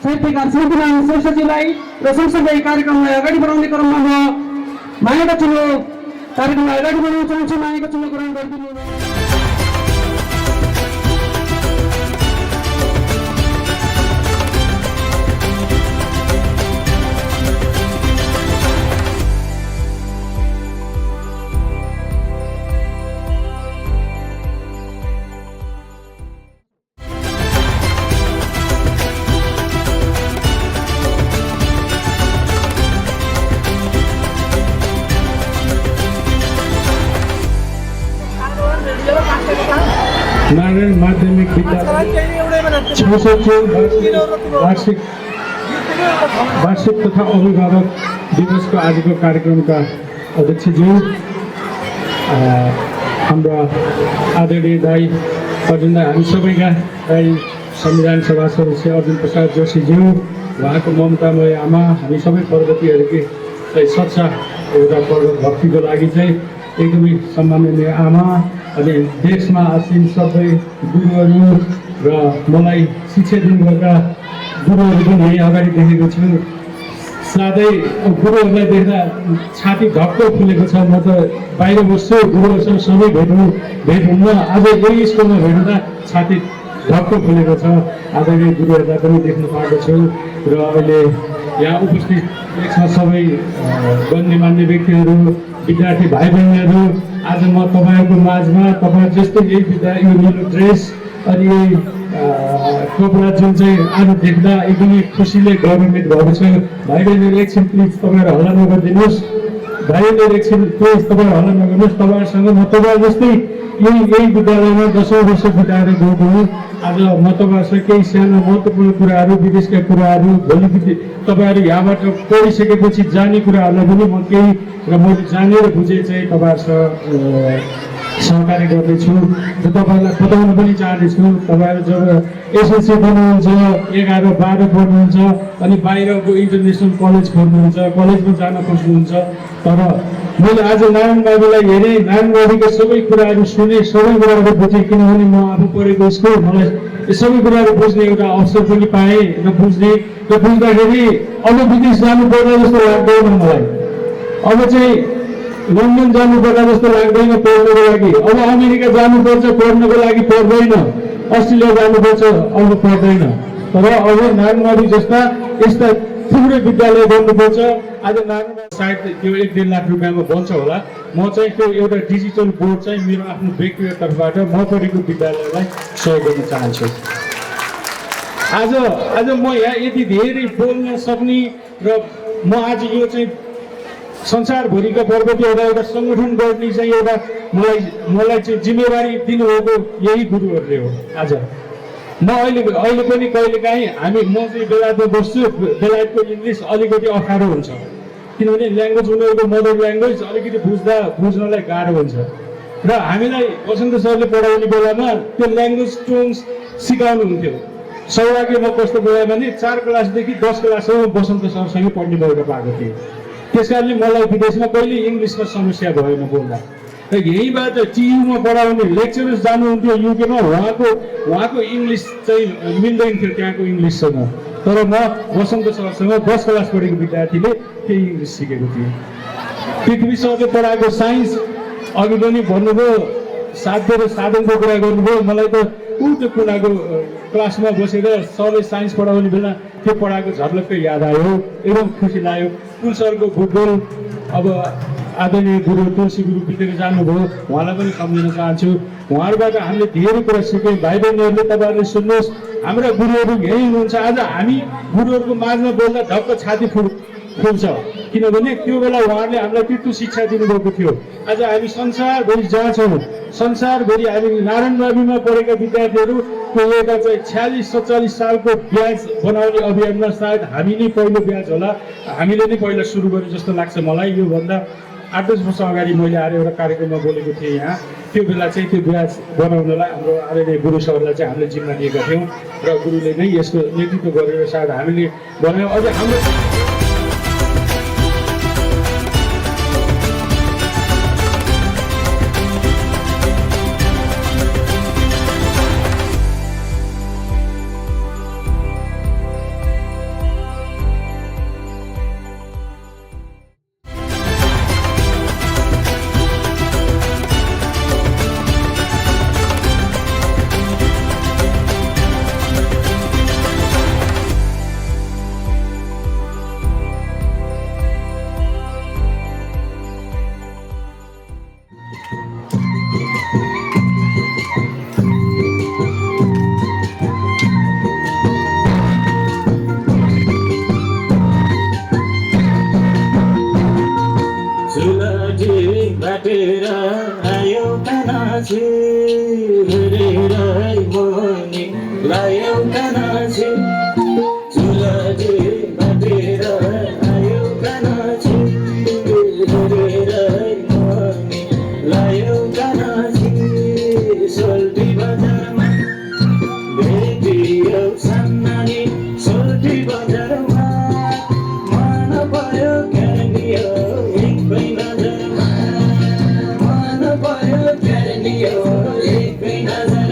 साहित्यकार शङ्कुनारायण श्रेष्ठजीलाई र सँगसँगै कार्यक्रमलाई अगाडि बढाउने क्रममा म मायाका चुलो कार्यक्रमलाई अगाडि बढाउन चाहन्छु। मायाका चुलो ग्रहण गरिदिनु। नारायण माध्यमिक विद्यालय 604 वार्षिक तथा अभिभावक दिवसको आजको कार्यक्रमका अध्यक्षज्यू हाम्रा आदरणीय दाई अर्जुन दाई हामी सबैका दाई संविधान सभा सदस्य अर्जुन प्रसाद जोशीज्यू उहाँको ममतामय आमा हामी सबै पर्वतीहरूकै सच्चा एउटा पर्व भक्तिको लागि चाहिँ एकदमै सम्माननीय आमा अनि देशमा आसीन सबै गुरुहरू र मलाई शिक्षा दिनुभएका गुरुहरू पनि यहीँ अगाडि देखेको छु। साथै गुरुहरूलाई देख्दा छाती ढक्क फुलेको छ। म त बाहिर बस्छु, गुरुहरूसँग सबै भेट हुन्न, आज यही स्कुलमा भेट्दा छाती ढक्क फुलेको छ। आदरणीय गुरुहरूलाई पनि देख्न पाएको छु र अहिले यहाँ उपस्थित यसमा सबै गण्यमान्य व्यक्तिहरू विद्यार्थी भाइ बहिनीहरू आज म तपाईँहरूको माझमा तपाईँ जस्तो यही यो निलो ड्रेस अनि यही कपडा जुन चाहिँ आज देख्दा एकदमै खुसीले गौरवान्वित भएको छु। भाइ बहिनीहरू एकछिन प्लिज तपाईँहरू हल्ला नगरिदिनुहोस्। भाइ बहिनीहरू एकछिन प्लिज तपाईँहरू हल्ला नगर्नुहोस्। तपाईँहरूसँग म तपाईँ जस्तै यही विद्यालयमा 10औं वर्ष बिताएर गएको हुँ। आज म तपाईँहरूसँग केही सानो महत्त्वपूर्ण कुराहरू विदेशका कुराहरू भोलि तपाईँहरू यहाँबाट पढिसकेपछि जाने कुराहरूलाई पनि म केही र मैले जानेर बुझे चाहिँ तपाईँहरूसँग सहकार्य गर्दैछु र तपाईँहरूलाई बताउन पनि चाहन्छु। तपाईँहरू जब एसएलसी पढ्नुहुन्छ 11-12 पढ्नुहुन्छ अनि बाहिरको इन्टरनेसनल कलेज पढ्नुहुन्छ, कलेजमा जान खोज्नुहुन्छ, तर मैले आज नारायण बाबुलाई हेरेँ, नारायण बाबुका सबै कुराहरू सुने, सबै कुराहरू बुझेँ। किनभने म आफू पढेको स्कुल, मलाई यो सबै कुराहरू बुझ्ने एउटा अवसर पनि पाएँ र बुझ्दाखेरि अब विदेश जानु पर्ला जस्तो लाग्दैन मलाई। अब चाहिँ लन्डन जानु पर्ला जस्तो लाग्दैन पढ्नको लागि, अब अमेरिका जानुपर्छ पढ्नको लागि पर्दैन, अस्ट्रेलिया जानुपर्छ अब पर्दैन। तर अब नारायण जस्ता यस्ता थुप्रै विद्यालय बन्नुपर्छ। आज नारायण सायद त्यो 1-1.5 लाख रुपियाँमा बन्छ होला। म चाहिँ त्यो एउटा डिजिटल बोर्ड चाहिँ मेरो आफ्नो व्यक्तिगत तर्फबाट म पढेको विद्यालयलाई सहयोग गर्न चाहन्छु। आज म यहाँ यति धेरै बोल्न सक्ने र म आज यो चाहिँ संसारभरिका पर्वतीहरूलाई एउटा सङ्गठन गर्ने चाहिँ एउटा मलाई चाहिँ जिम्मेवारी दिनुभएको यही गुरुहरूले हो। आज म अहिले पनि कहिलेकाहीँ म चाहिँ बेलायतमा बस्छु, बेलायतको इङ्ग्लिस अलिकति अप्ठ्यारो हुन्छ किनभने ल्याङ्ग्वेज उनीहरूको मदर ल्याङ्ग्वेज अलिकति बुझ्नलाई गाह्रो हुन्छ र हामीलाई वसन्त सरले पढाउने बेलामा त्यो ल्याङ्ग्वेज टर्म्स सिकाउनुहुन्थ्यो। सौभाग्यमा कस्तो भयो भने 4 क्लासदेखि 10 क्लाससम्म वसन्त सरसँगै पढ्ने मौका पाएको थिएँ। त्यस कारणले मलाई विदेशमा कहिले इङ्ग्लिसमा समस्या भएन बोल्दा। र यहीँबाट टियुमा पढाउने लेक्चरर्स जानुहुन्थ्यो युकेमा, उहाँको इङ्ग्लिस चाहिँ मिल्दैन थियो त्यहाँको इङ्ग्लिससँग। तर म वसन्त सरसँग 10 क्लास पढेको विद्यार्थीले त्यही इङ्ग्लिस सिकेको थिएँ। पृथ्वी सरले पढाएको साइन्स अघि पनि भन्नुभयो, साध्य र साधनको कुरा गर्नुभयो। मलाई त त्यो कुराको क्लासमा बसेर सरले साइन्स पढाउने बेला त्यो पढाएको झर्लक्कै याद आयो, एकदम खुसी लाग्यो। कुल सरको भूगोल अब आदरणीय गुरु तुलसी गुरु बितेर जानुभयो, उहाँलाई पनि सम्झिन चाहन्छु। उहाँहरूबाट हामीले धेरै कुरा सिक्यौँ। भाइ बहिनीहरूले तपाईँहरूले सुन्नुहोस्, हाम्रा गुरुहरू यहीँ हुनुहुन्छ। आज हामी गुरुहरूको माझमा बोल्दा ढक्क छाती फुल्छ, किनभने त्यो बेला उहाँहरूले हामीलाई त्यस्तो शिक्षा दिनुभएको थियो। आज हामी संसारभरि जहाँ छौँ, संसारभरि हामी नारायण नवीमा पढेका विद्यार्थीहरू पुगेका चाहिँ 46-47 सालको ब्याज बनाउने अभियानमा सायद हामी नै पहिलो ब्याज होला, हामीले नै पहिला सुरु गरेँ जस्तो लाग्छ मलाई। योभन्दा 8-10 वर्ष अगाडि मैले आएर एउटा कार्यक्रममा बोलेको थिएँ यहाँ। त्यो बेला चाहिँ त्यो ब्याज बनाउनलाई हाम्रो आदरणीय गुरु सरलाई चाहिँ हामीले जिम्मा दिएका थियौँ र गुरुले नै यसको नेतृत्व गरेर सायद हामीले बनायौँ। अझ हाम्रो बाटेर आयो कानाछी हेरेर मोनी लायो कानाछी चुलाजी बाटेर आयो कानाछी हेरेर मोनी लायो कानाछी सोल्टी बजारमा भेटियो सान्नानी सोल्टी बजारमा मन भयो क्यानियो एकै नजरमा Terima kasih.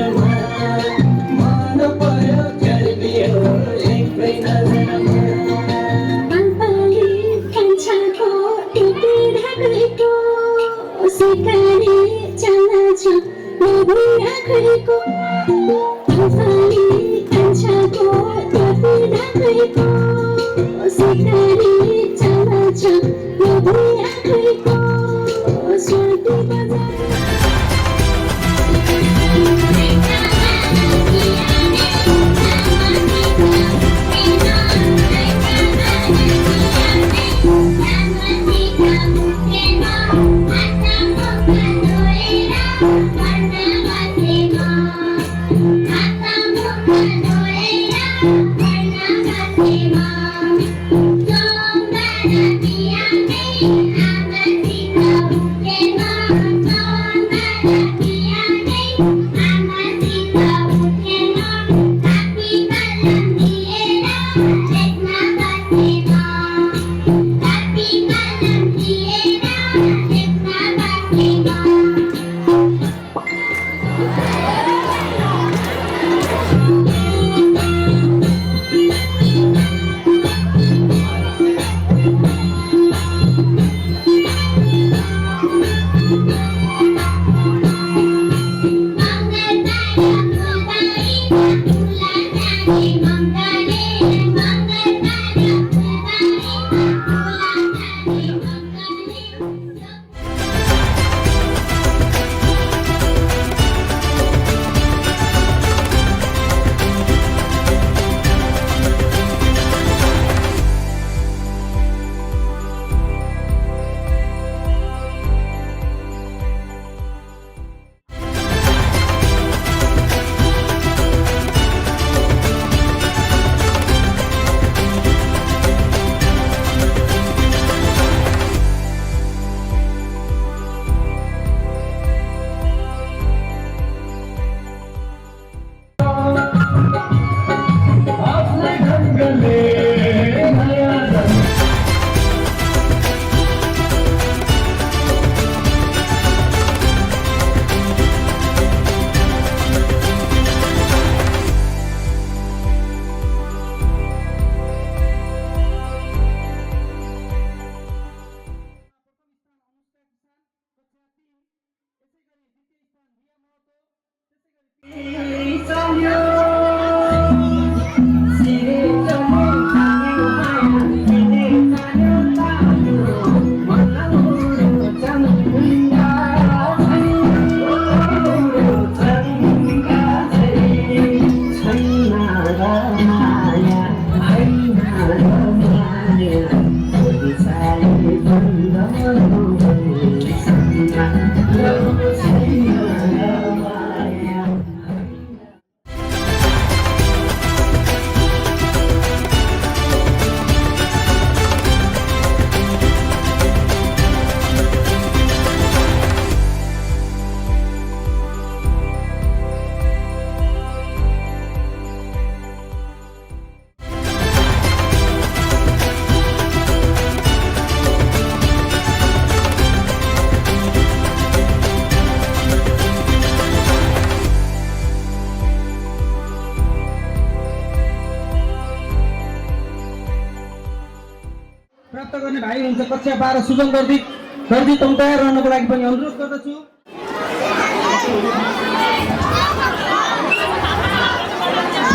प्राप्त गर्ने भाइ हुनुहुन्छ कक्षा 12 सुजन दर्जी तम तयार रहनको लागि पनि अनुरोध गर्दछु।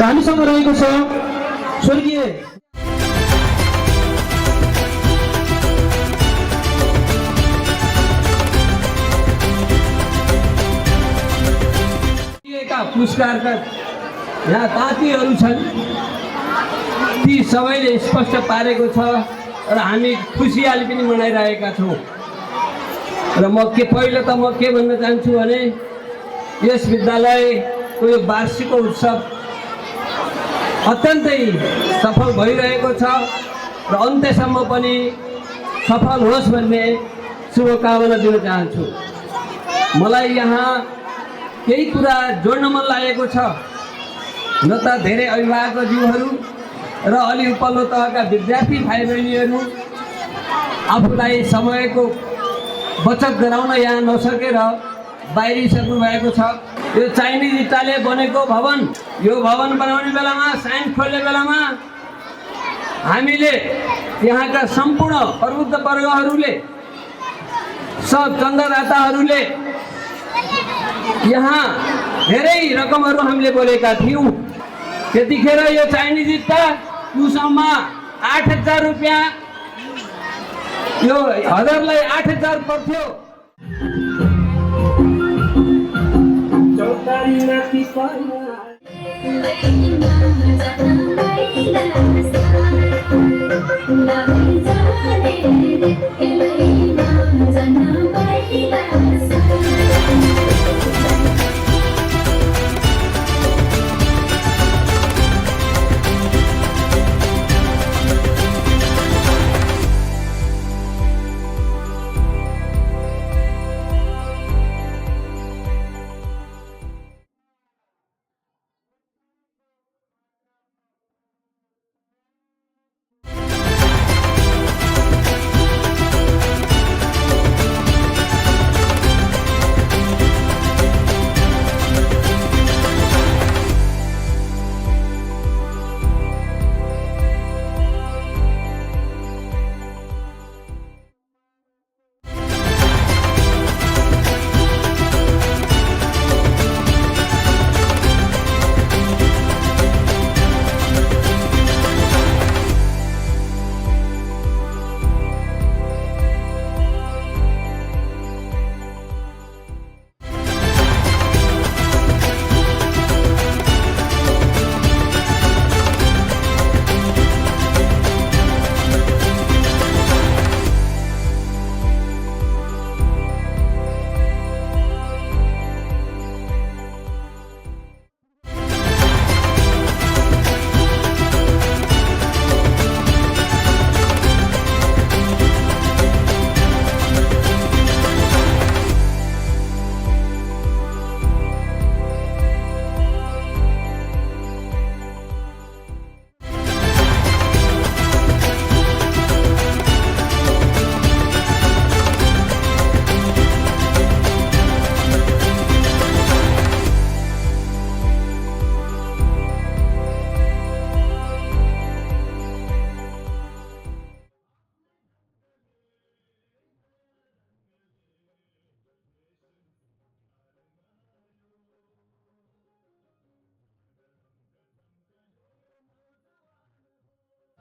हामीसँग रहेको छ स्वर्गीय पुरस्कारका यहाँ तातीहरू छन्, ती सबैले स्पष्ट पारेको छ र हामी खुसियाली पनि मनाइरहेका छौँ। र पहिलो त म के भन्न चाहन्छु भने यस विद्यालयको यो वार्षिक उत्सव अत्यन्तै सफल भइरहेको छ र अन्त्यसम्म पनि सफल होस् भन्ने शुभकामना दिन चाहन्छु। मलाई यहाँ केही कुरा जोड्न मन लागेको छ। न त धेरै अभिभावकज्यूहरू र अलि उपल्लो तहका विद्यार्थी भाइ बहिनीहरू आफूलाई समयको बचत गराउन यहाँ नसकेर बाहिरिसक्नु भएको छ। यो चाइनिज इँटाले बनेको भवन, यो भवन बनाउने बेलामा साइन्स खोल्ने बेलामा हामीले यहाँका सम्पूर्ण प्रबुद्ध वर्गहरूले सब चन्दादाताहरूले यहाँ धेरै रकमहरू हामीले बोलेका थियौँ। त्यतिखेर यो चाइनिज इँटा कुसम्म 8,000 रुपियाँ, यो हजारलाई 8,000 पर्थ्यो।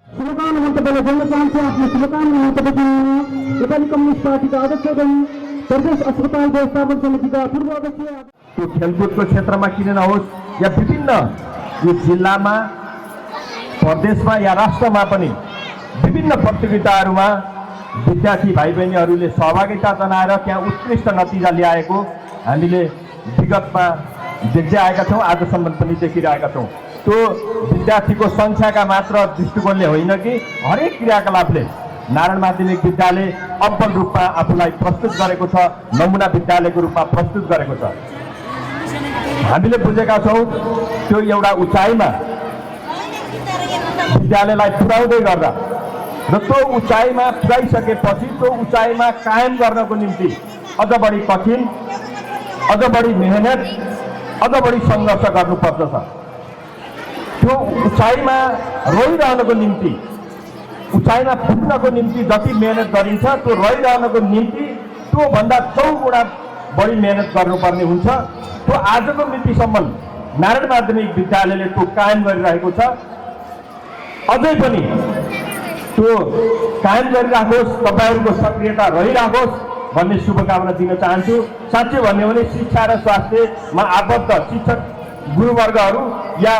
शुभकामना मन्तव्य जोड्न चाहन्छु। आफ्नो शुभकामना मन्तव्य नेपाली कम्युनिस्ट पार्टीका अध्यक्ष एवं प्रदेश अस्पताल व्यवस्थापन समितिका पूर्व अध्यक्ष। त्यो खेलकुदको क्षेत्रमा किन नहोस् या विभिन्न यो जिल्लामा, प्रदेशमा या राष्ट्रमा पनि विभिन्न प्रतियोगिताहरूमा विद्यार्थी भाइ बहिनीहरूले सहभागिता जनाएर त्यहाँ उत्कृष्ट नतिजा ल्याएको हामीले विगतमा देख्दै आएका छौँ, आजसम्म पनि देखिरहेका छौँ। त्यो विद्यार्थीको सङ्ख्याका मात्र दृष्टिकोणले होइन कि हरेक क्रियाकलापले नारायण माध्यमिक विद्यालय अब्बल रूपमा आफूलाई प्रस्तुत गरेको छ, नमुना विद्यालयको रूपमा प्रस्तुत गरेको छ। हामीले बुझेका छौँ त्यो एउटा उचाइमा विद्यालयलाई पुर्याउँदै गर्दा र त्यो उचाइमा पुर्याइसकेपछि त्यो उचाइमा कायम गर्नको निम्ति अझ बढी कठिन, अझ बढी मेहनत, अझ बढी सङ्घर्ष गर्नुपर्दछ। त्यो उचाइमा रोइरहनको निम्ति उचाइमा पुग्नको निम्ति जति मेहनत गरिन्छ त्यो रहिरहनको निम्ति त्योभन्दा 4 गुणा बढी मेहनत गर्नुपर्ने हुन्छ। त्यो आजको मितिसम्म नारायण माध्यमिक विद्यालयले त्यो कायम गरिरहेको छ। अझै पनि त्यो कायम गरिराखोस्, तपाईँहरूको सक्रियता रहिराखोस् भन्ने शुभकामना दिन चाहन्छु। साँच्चै भन्यो भने शिक्षा र स्वास्थ्यमा आबद्ध शिक्षक गुरुवर्गहरू या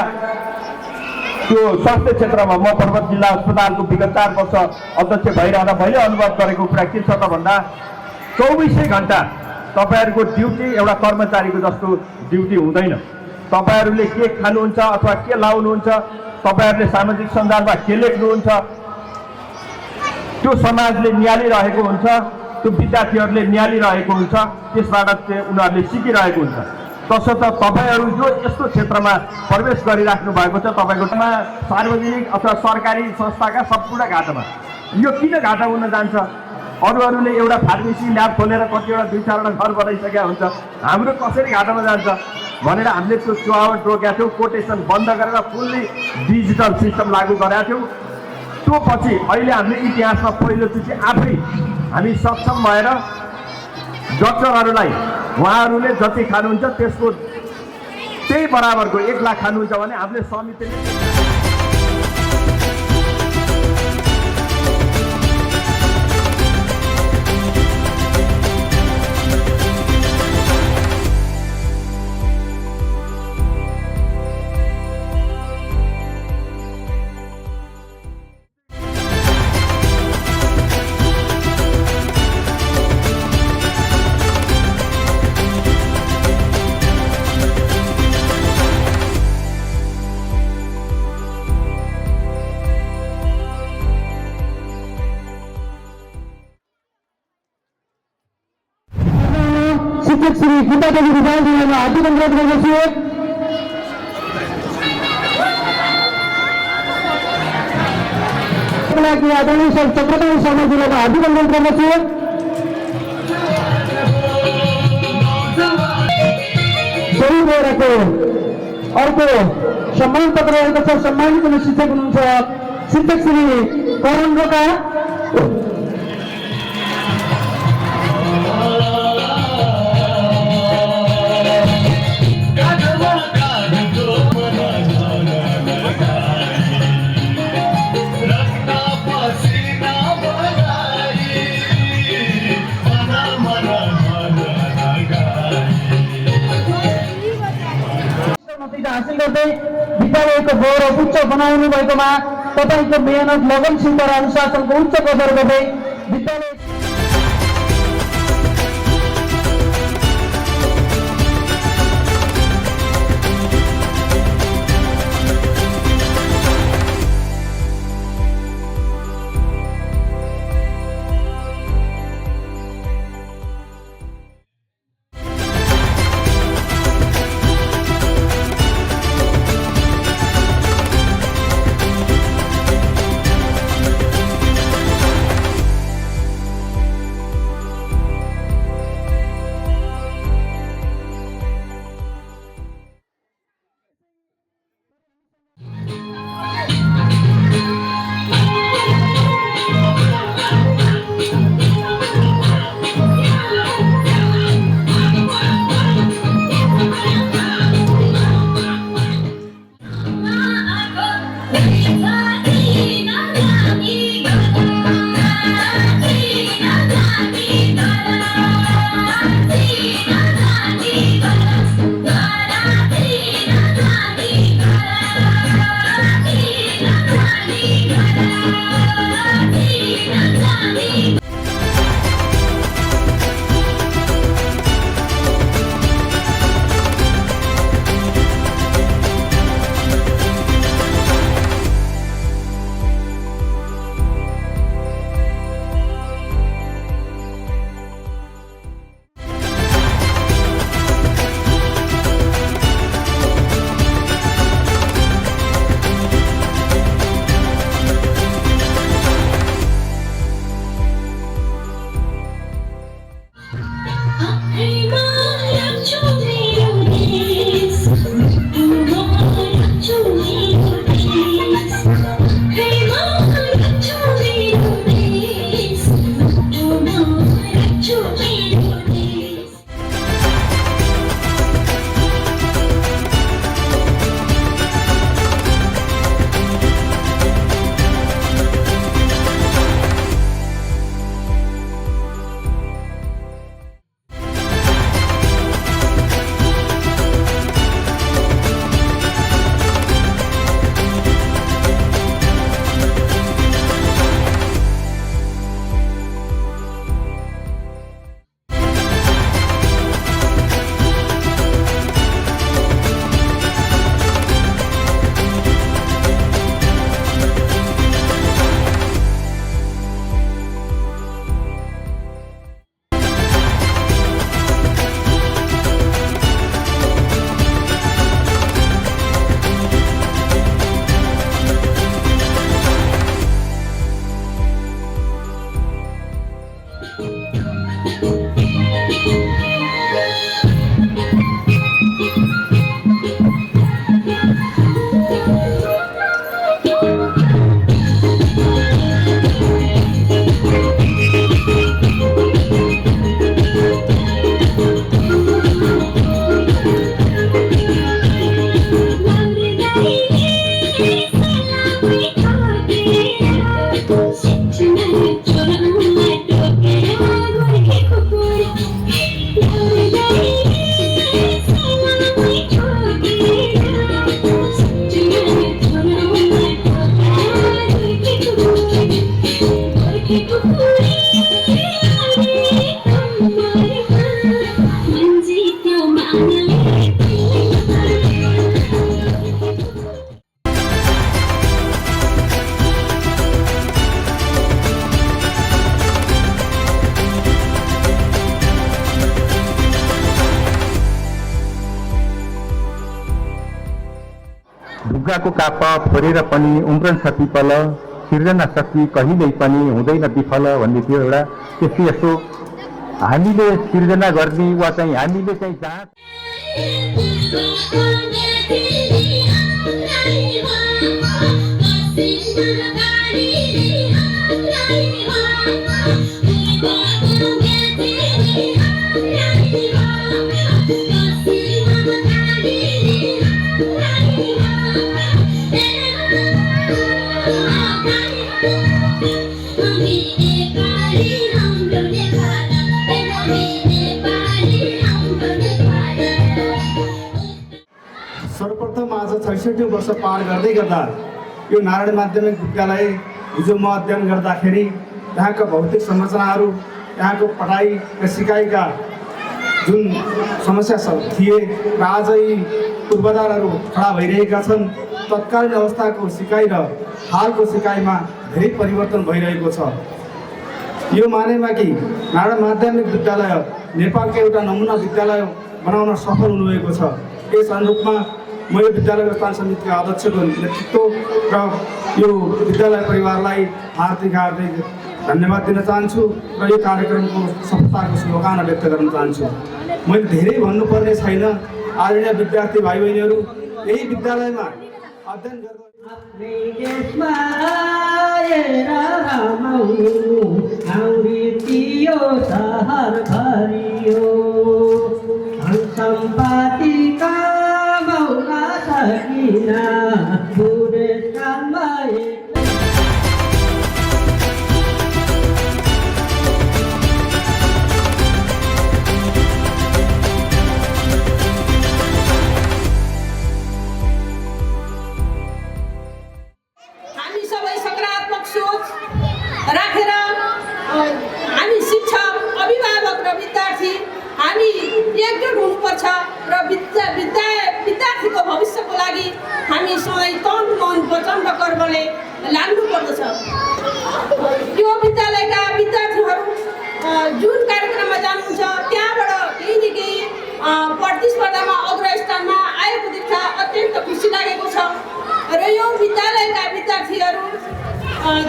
त्यो स्वास्थ्य क्षेत्रमा म पर्वत जिल्ला अस्पतालको विगत 4 वर्ष अध्यक्ष भइरहँदा मैले अनुभव गरेको कुरा के छ त भन्दा 24 घण्टा तपाईँहरूको ड्युटी एउटा कर्मचारीको जस्तो ड्युटी हुँदैन। तपाईँहरूले के खानुहुन्छ अथवा के लाउनुहुन्छ, तपाईँहरूले सामाजिक सञ्जालमा के लेख्नुहुन्छ त्यो समाजले निहालिरहेको हुन्छ, त्यो विद्यार्थीहरूले निहालिरहेको हुन्छ, त्यसबाट उनीहरूले सिकिरहेको हुन्छ। तसर्थ तपाईँहरू जो यस्तो क्षेत्रमा प्रवेश गरिराख्नु भएको छ, तपाईँको सार्वजनिक अथवा सरकारी संस्थाका सम्पूर्ण घाटामा यो किन घाटा हुन जान्छ? अरूहरूले एउटा फार्मेसी ल्याब खोलेर कतिवटा 2-4वटा घर बनाइसकेका हुन्छ, हाम्रो कसरी घाटामा जान्छ भनेर हामीले त्यो चुहावट रोकेका थियौँ। कोटेसन बन्द गरेर फुल्ली डिजिटल सिस्टम लागू गरेका थियौँ। त्यो पछि अहिले हामीले इतिहासमा पहिलोचोटि आफै हामी सक्षम भएर डक्टरहरूलाई उहाँहरूले जति खानुहुन्छ त्यसको त्यही बराबरको 1 लाख खानुहुन्छ भने हामीले समितिले शिक्षक श्री गीता देवी रिजालजीलाई हार्दिक अनुरोध गर्दछु। लागि आदरणीय चक्रधर शर्माजीलाई हार्दिक अनुरोध गर्दछु। सोही भइरहेको अर्को सम्मान पत्र रहेको छ। सम्मानित हुने शिक्षक हुनुहुन्छ शिक्षक श्री करण रोका। हासिल गर्दै विद्यालयको गौरव उच्च बनाउनु भएकोमा तपाईँको मेहनत, लगनशीलता र अनुशासनको उच्च कदर गर्दै विद्यालय ढुङ्गाको काप फोरेर पनि उम्रन्छ पिपल, सिर्जना शक्ति कहिल्यै पनि हुँदैन विफल भन्ने थियो एउटा। त्यस्तो यस्तो हामीले सिर्जना गर्ने वा चाहिँ हामीले चाहिँ जहाँ सर्वप्रथम आज 66 वर्ष पार गर्दै गर्दा यो नारायण माध्यमिक विद्यालय हिजो म अध्ययन गर्दाखेरि यहाँका भौतिक संरचनाहरू, यहाँको पढाइ र सिकाइका जुन समस्या थिए र आज यी पूर्वाधारहरू खडा भइरहेका छन्। तत्कालीन अवस्थाको सिकाइ र हालको सिकाइमा धेरै परिवर्तन भइरहेको छ। यो मानेमा कि नारायण माध्यमिक विद्यालय नेपालको एउटा नमुना विद्यालय बनाउन सफल हुनुभएको छ। यस अनुरूपमा म यो विद्यालय व्यवस्थापन समितिका अध्यक्षको नेतृत्व र यो विद्यालय परिवारलाई हार्दिक धन्यवाद दिन चाहन्छु र यो कार्यक्रमको सफलताको शुभकामना व्यक्त गर्न चाहन्छु। मैले धेरै भन्नुपर्ने छैन। आदरणीय विद्यार्थी भाइ बहिनीहरू, यही विद्यालयमा अध्ययन राखेर हामी शिक्षक, अभिभावक र विद्यार्थी हामी एकजुट हुनुपर्छ र विद्यार्थीको भविष्यको लागि हामी सधैँ तन मन वचन र कर्मले लाग्नुपर्दछ। यो विद्यालयका विद्यार्थीहरू जुन कार्यक्रममा जानुहुन्छ त्यहाँबाट केही न केही प्रतिस्पर्धामा अग्रस्थानमा आएको देख्दा अत्यन्त खुसी लागेको छ। र यो विद्यालयका विद्यार्थीहरू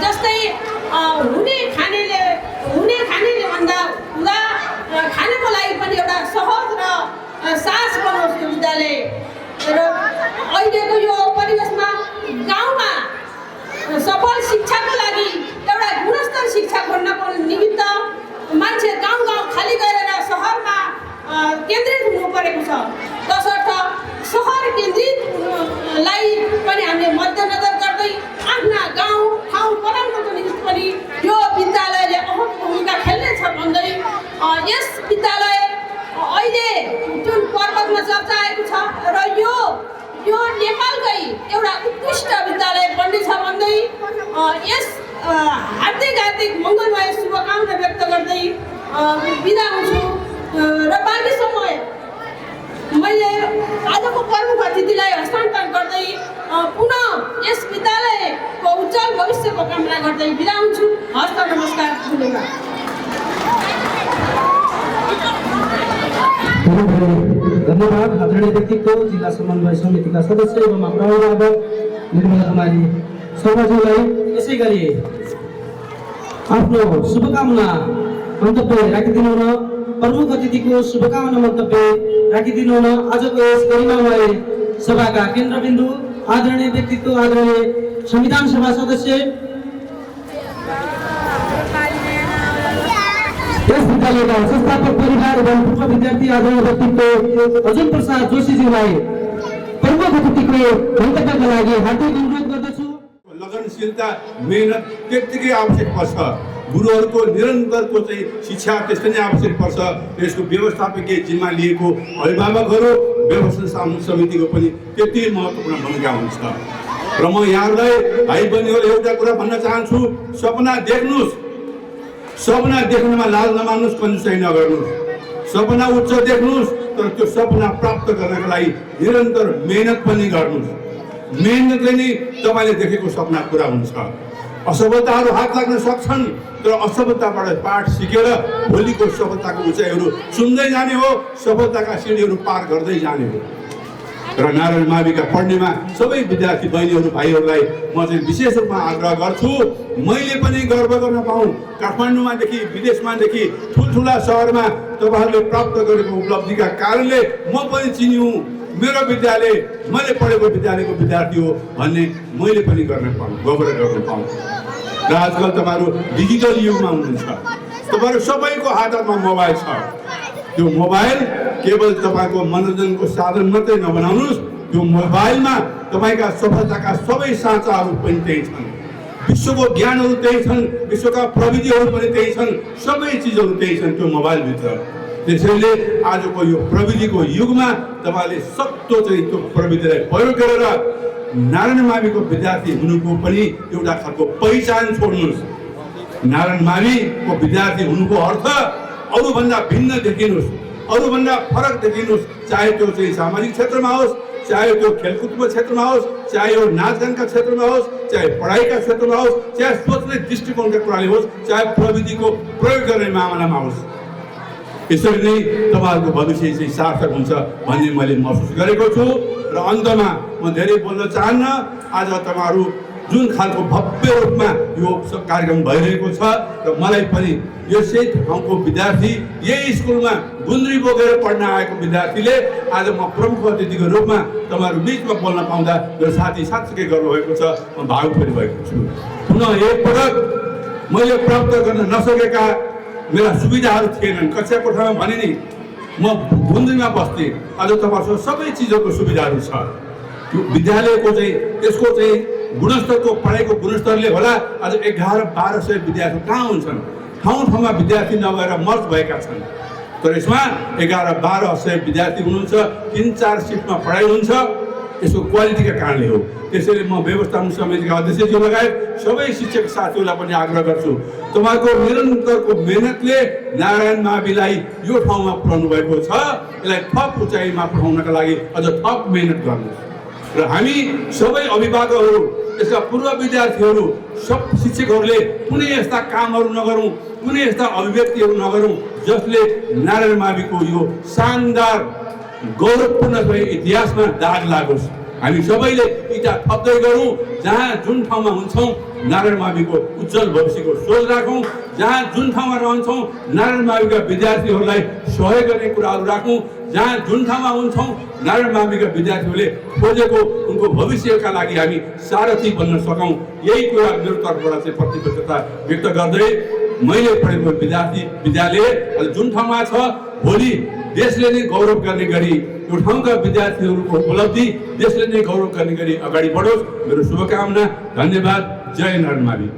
जस्तै हुने खानेले भन्दा हुँदा खानको लागि पनि एउटा सहज र सास बनाउँछ यो विद्यालय। र अहिलेको यो परिवेशमा गाउँमा सफल शिक्षाको लागि एउटा गुणस्तर शिक्षा खोज्नको निमित्त मान्छे गाउँ खाली गरेर सहरमा केन्द्रित हुनु परेको छ। तसर्थ सहर केन्द्रितलाई पनि हामीले मध्यनजर गर्दै आफ्ना गाउँ ठाउँ बनाउनको निमित्त पनि यो विद्यालयले अहम भूमिका खेल्नेछ भन्दै यस विद्यालय अहिले जुन पर्वतमा चर्चा आएको छ र यो नेपालकै एउटा उत्कृष्ट विद्यालय बन्नेछ भन्दै यस हार्दिक मङ्गलमय शुभकामना व्यक्त गर्दै बिदा हुन्छु। र बाँकी समय मैले आजको प्रमुख अतिथिलाई हस्तान्तरण गर्दै पुनः यस विद्यालयको उज्जवल भविष्यको कामना गर्दै बिदा हुन्छु। हस्त नमस्कार, धन्यवाद। धन्यवाद। आदरणीय व्यक्तित्व जिल्ला समन्वय समितिका सदस्य एवं अभिभावक निर्मला कुमारी शर्माज्यूलाई यसै गरी आफ्नो शुभकामना मन्तव्य राखिदिनु हुन, प्रमुख अतिथिको शुभकामना मन्तव्य राखिदिनु हुन आजको यस गरिमामय सभाका केन्द्रबिन्दु आदरणीय व्यक्तित्व, आदरणीय संविधान सभा सदस्य, यस विद्यालयका संस्थापक परिवार एवं पूर्व विद्यार्थी आदरणीय व्यक्तित्व अर्जुन प्रसाद जोशीज्यूलाई प्रमुख अतिथिको मन्तव्यका लागि हार्दिक अनुरोध गर्दछु। लगनशीलता, मेहनत त्यत्तिकै आवश्यक पर्छ। गुरुहरूको निरन्तरको चाहिँ शिक्षा त्यस्तै नै आवश्यक पर्छ। यसको व्यवस्थापकीय जिम्मा लिएको अभिभावकहरू, व्यवस्थापन समितिको पनि त्यति महत्त्वपूर्ण भूमिका हुन्छ। र म यहाँहरूलाई भाइ बहिनीहरू एउटा कुरा भन्न चाहन्छु, सपना देख्नुहोस्, सपना देख्नुमा लाज नमान्नुहोस्, कन्जुसाइ नगर्नुहोस्। सपना उच्च देख्नुहोस्, तर त्यो सपना प्राप्त गर्नको लागि निरन्तर मेहनत पनि गर्नुहोस्। मेहनतले नै तपाईँले देखेको सपना पुरा हुन्छ। असफलताहरू हात लाग्न सक्छन्, तर असफलताबाट पाठ सिकेर भोलिको सफलताको उचाइहरू सुन्दै जाने हो, सफलताका सिँढीहरू पार गर्दै जाने हो। र नारायण माविका पढ्नेमा सबै विद्यार्थी बहिनीहरू भाइहरूलाई म चाहिँ विशेष रूपमा आग्रह गर्छु, मैले पनि गर्व गर्न पाऊँ। काठमाडौँमादेखि विदेशमादेखि ठुल्ठुला सहरमा तपाईँहरूले प्राप्त गरेको उपलब्धिका कारणले म पनि चिन्यौँ, मेरो विद्यालय मैले पढेको विद्यालयको विद्यार्थी हो भन्ने मैले पनि गर्न पाऊँ, गर्व गर्न पाऊँ। र आजकल तपाईँहरू डिजिटल युगमा हुनुहुन्छ, तपाईँहरू सबैको हातमा मोबाइल छ। त्यो मोबाइल केवल तपाईँको मनोरञ्जनको साधन मात्रै नबनाउनुहोस्, त्यो मोबाइलमा तपाईँका सफलताका सबै साँचाहरू पनि त्यही छन्, विश्वको ज्ञानहरू त्यही छन्, विश्वका प्रविधिहरू पनि त्यही छन्, सबै चिजहरू त्यही छन् त्यो मोबाइलभित्र। त्यसैले आजको यो प्रविधिको युगमा तपाईँले सक्दो चाहिँ त्यो प्रविधिलाई प्रयोग गरेर नारायण माविको विद्यार्थी हुनुको पनि एउटा खालको पहिचान छोड्नुहोस्। नारायण माविको विद्यार्थी हुनुको अर्थ अरूभन्दा भिन्न देखिनुहोस्, अरूभन्दा फरक देखिनुहोस्, चाहे त्यो चाहिँ सामाजिक क्षेत्रमा होस्, चाहे त्यो खेलकुदको क्षेत्रमा होस्, चाहे यो नाचगानका क्षेत्रमा होस्, चाहे पढाइका क्षेत्रमा होस्, चाहे सोच्ने दृष्टिकोणका कुराले होस्, चाहे प्रविधिको प्रयोग गर्ने मामलामा होस्। यसरी नै तपाईँहरूको भविष्य चाहिँ सार्थक हुन्छ भन्ने मैले महसुस गरेको छु। र अन्तमा म धेरै बोल्न चाहन्न। आज तपाईँहरू जुन खालको भव्य रूपमा यो कार्यक्रम भइरहेको छ र मलाई पनि यसै ठाउँको विद्यार्थी, यही स्कुलमा गुन्द्री बोकेर पढ्न आएको विद्यार्थीले आज म प्रमुख अतिथिको रूपमा तपाईँहरू बिचमा बोल्न पाउँदा मेरो साथी साँच्चै गर्व भएको छ, म भावुक पनि भएको छु। पुनः एकपटक मैले प्राप्त गर्न नसकेका मेरा सुविधाहरू थिएनन्। कक्षा कोठामा भने नि म गुन्द्रीमा बस्थेँ, आज तपाईँहरूसँग सबै चिजहरूको सुविधाहरू छ। त्यो विद्यालयको चाहिँ त्यसको चाहिँ गुणस्तरको पढाइको गुणस्तरले होला आज 1100-1200 विद्यार्थी कहाँ हुन्छन्, ठाउँ ठाउँमा विद्यार्थी नभएर मर्ज भएका छन्। तर यसमा 1100-1200 विद्यार्थी हुनुहुन्छ, 3-4 सिटमा पढाइ हुन्छ, यसको क्वालिटीका कारणले हो। त्यसैले म व्यवस्थापन समितिका अध्यक्षज्यू लगायत सबै शिक्षक साथीहरूलाई पनि आग्रह गर्छु, तपाईँको निरन्तरको मेहनतले नारायण माविलाई यो ठाउँमा पुर्याउनु भएको छ, यसलाई थप उचाइमा पुर्याउनका लागि अझ थप मेहनत गर्नुहोस्। र हामी सबै अभिभावकहरू, यसका पूर्व विद्यार्थीहरू, सब शिक्षकहरूले कुनै यस्ता कामहरू नगरौँ, कुनै यस्ता अभिव्यक्तिहरू नगरौँ जसले नारायण माविको यो शानदार गौरवपूर्ण इतिहासमा दाग लागोस्। हामी सबैले इटा थप्दै गरौँ, जहाँ जुन ठाउँमा हुन्छौँ नारायण माविको उज्जवल भविष्यको सोच राखौँ, जहाँ जुन ठाउँमा रहन्छौँ नारायण माविका विद्यार्थीहरूलाई सहयोग गर्ने कुराहरू राखौँ, जहाँ जुन ठाउँमा हुन्छौँ नारायण माविका विद्यार्थीहरूले खोजेको उनको भविष्यका लागि हामी सारथी बन्न सकौँ। यही कुरा मेरो तर्फबाट चाहिँ प्रतिबद्धता व्यक्त गर्दै मैले पढेको विद्यालय जुन ठाउँमा छ भोलि देशले नै गौरव गर्ने गरी यो ठाउँका विद्यार्थीहरूको उपलब्धि देशले नै गौरव गर्ने गरी अगाडि बढोस्। मेरो शुभकामना। धन्यवाद। जय नारायण मावि।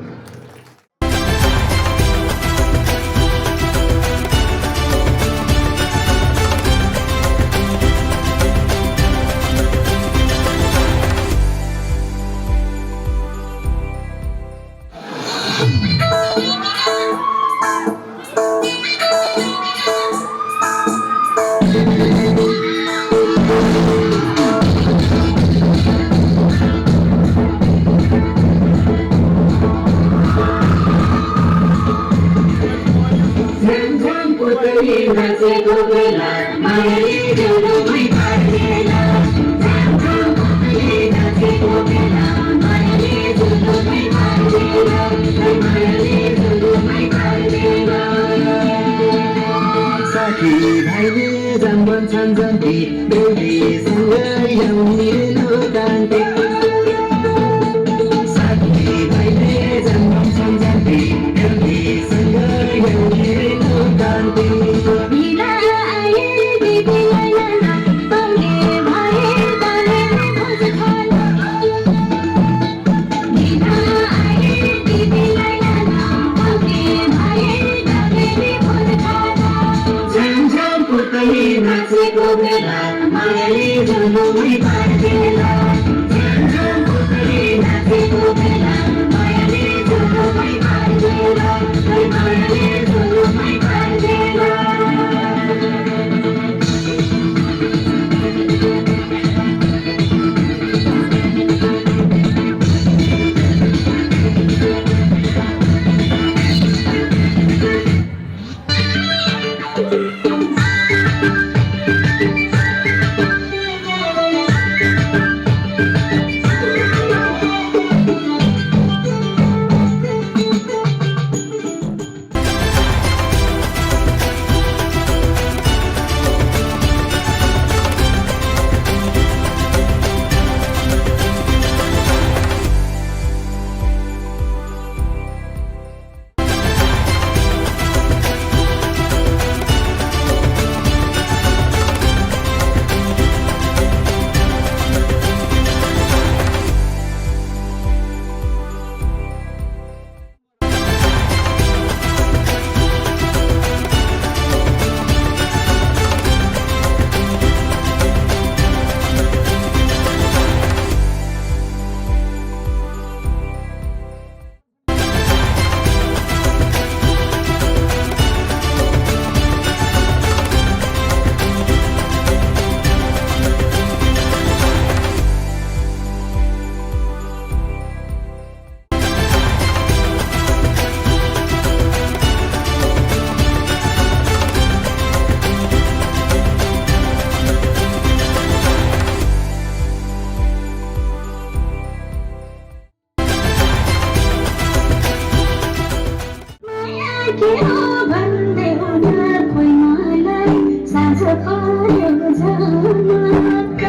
के हो भन्दै हुँदा खोइ मलाई साँझ पर्यो झमक्क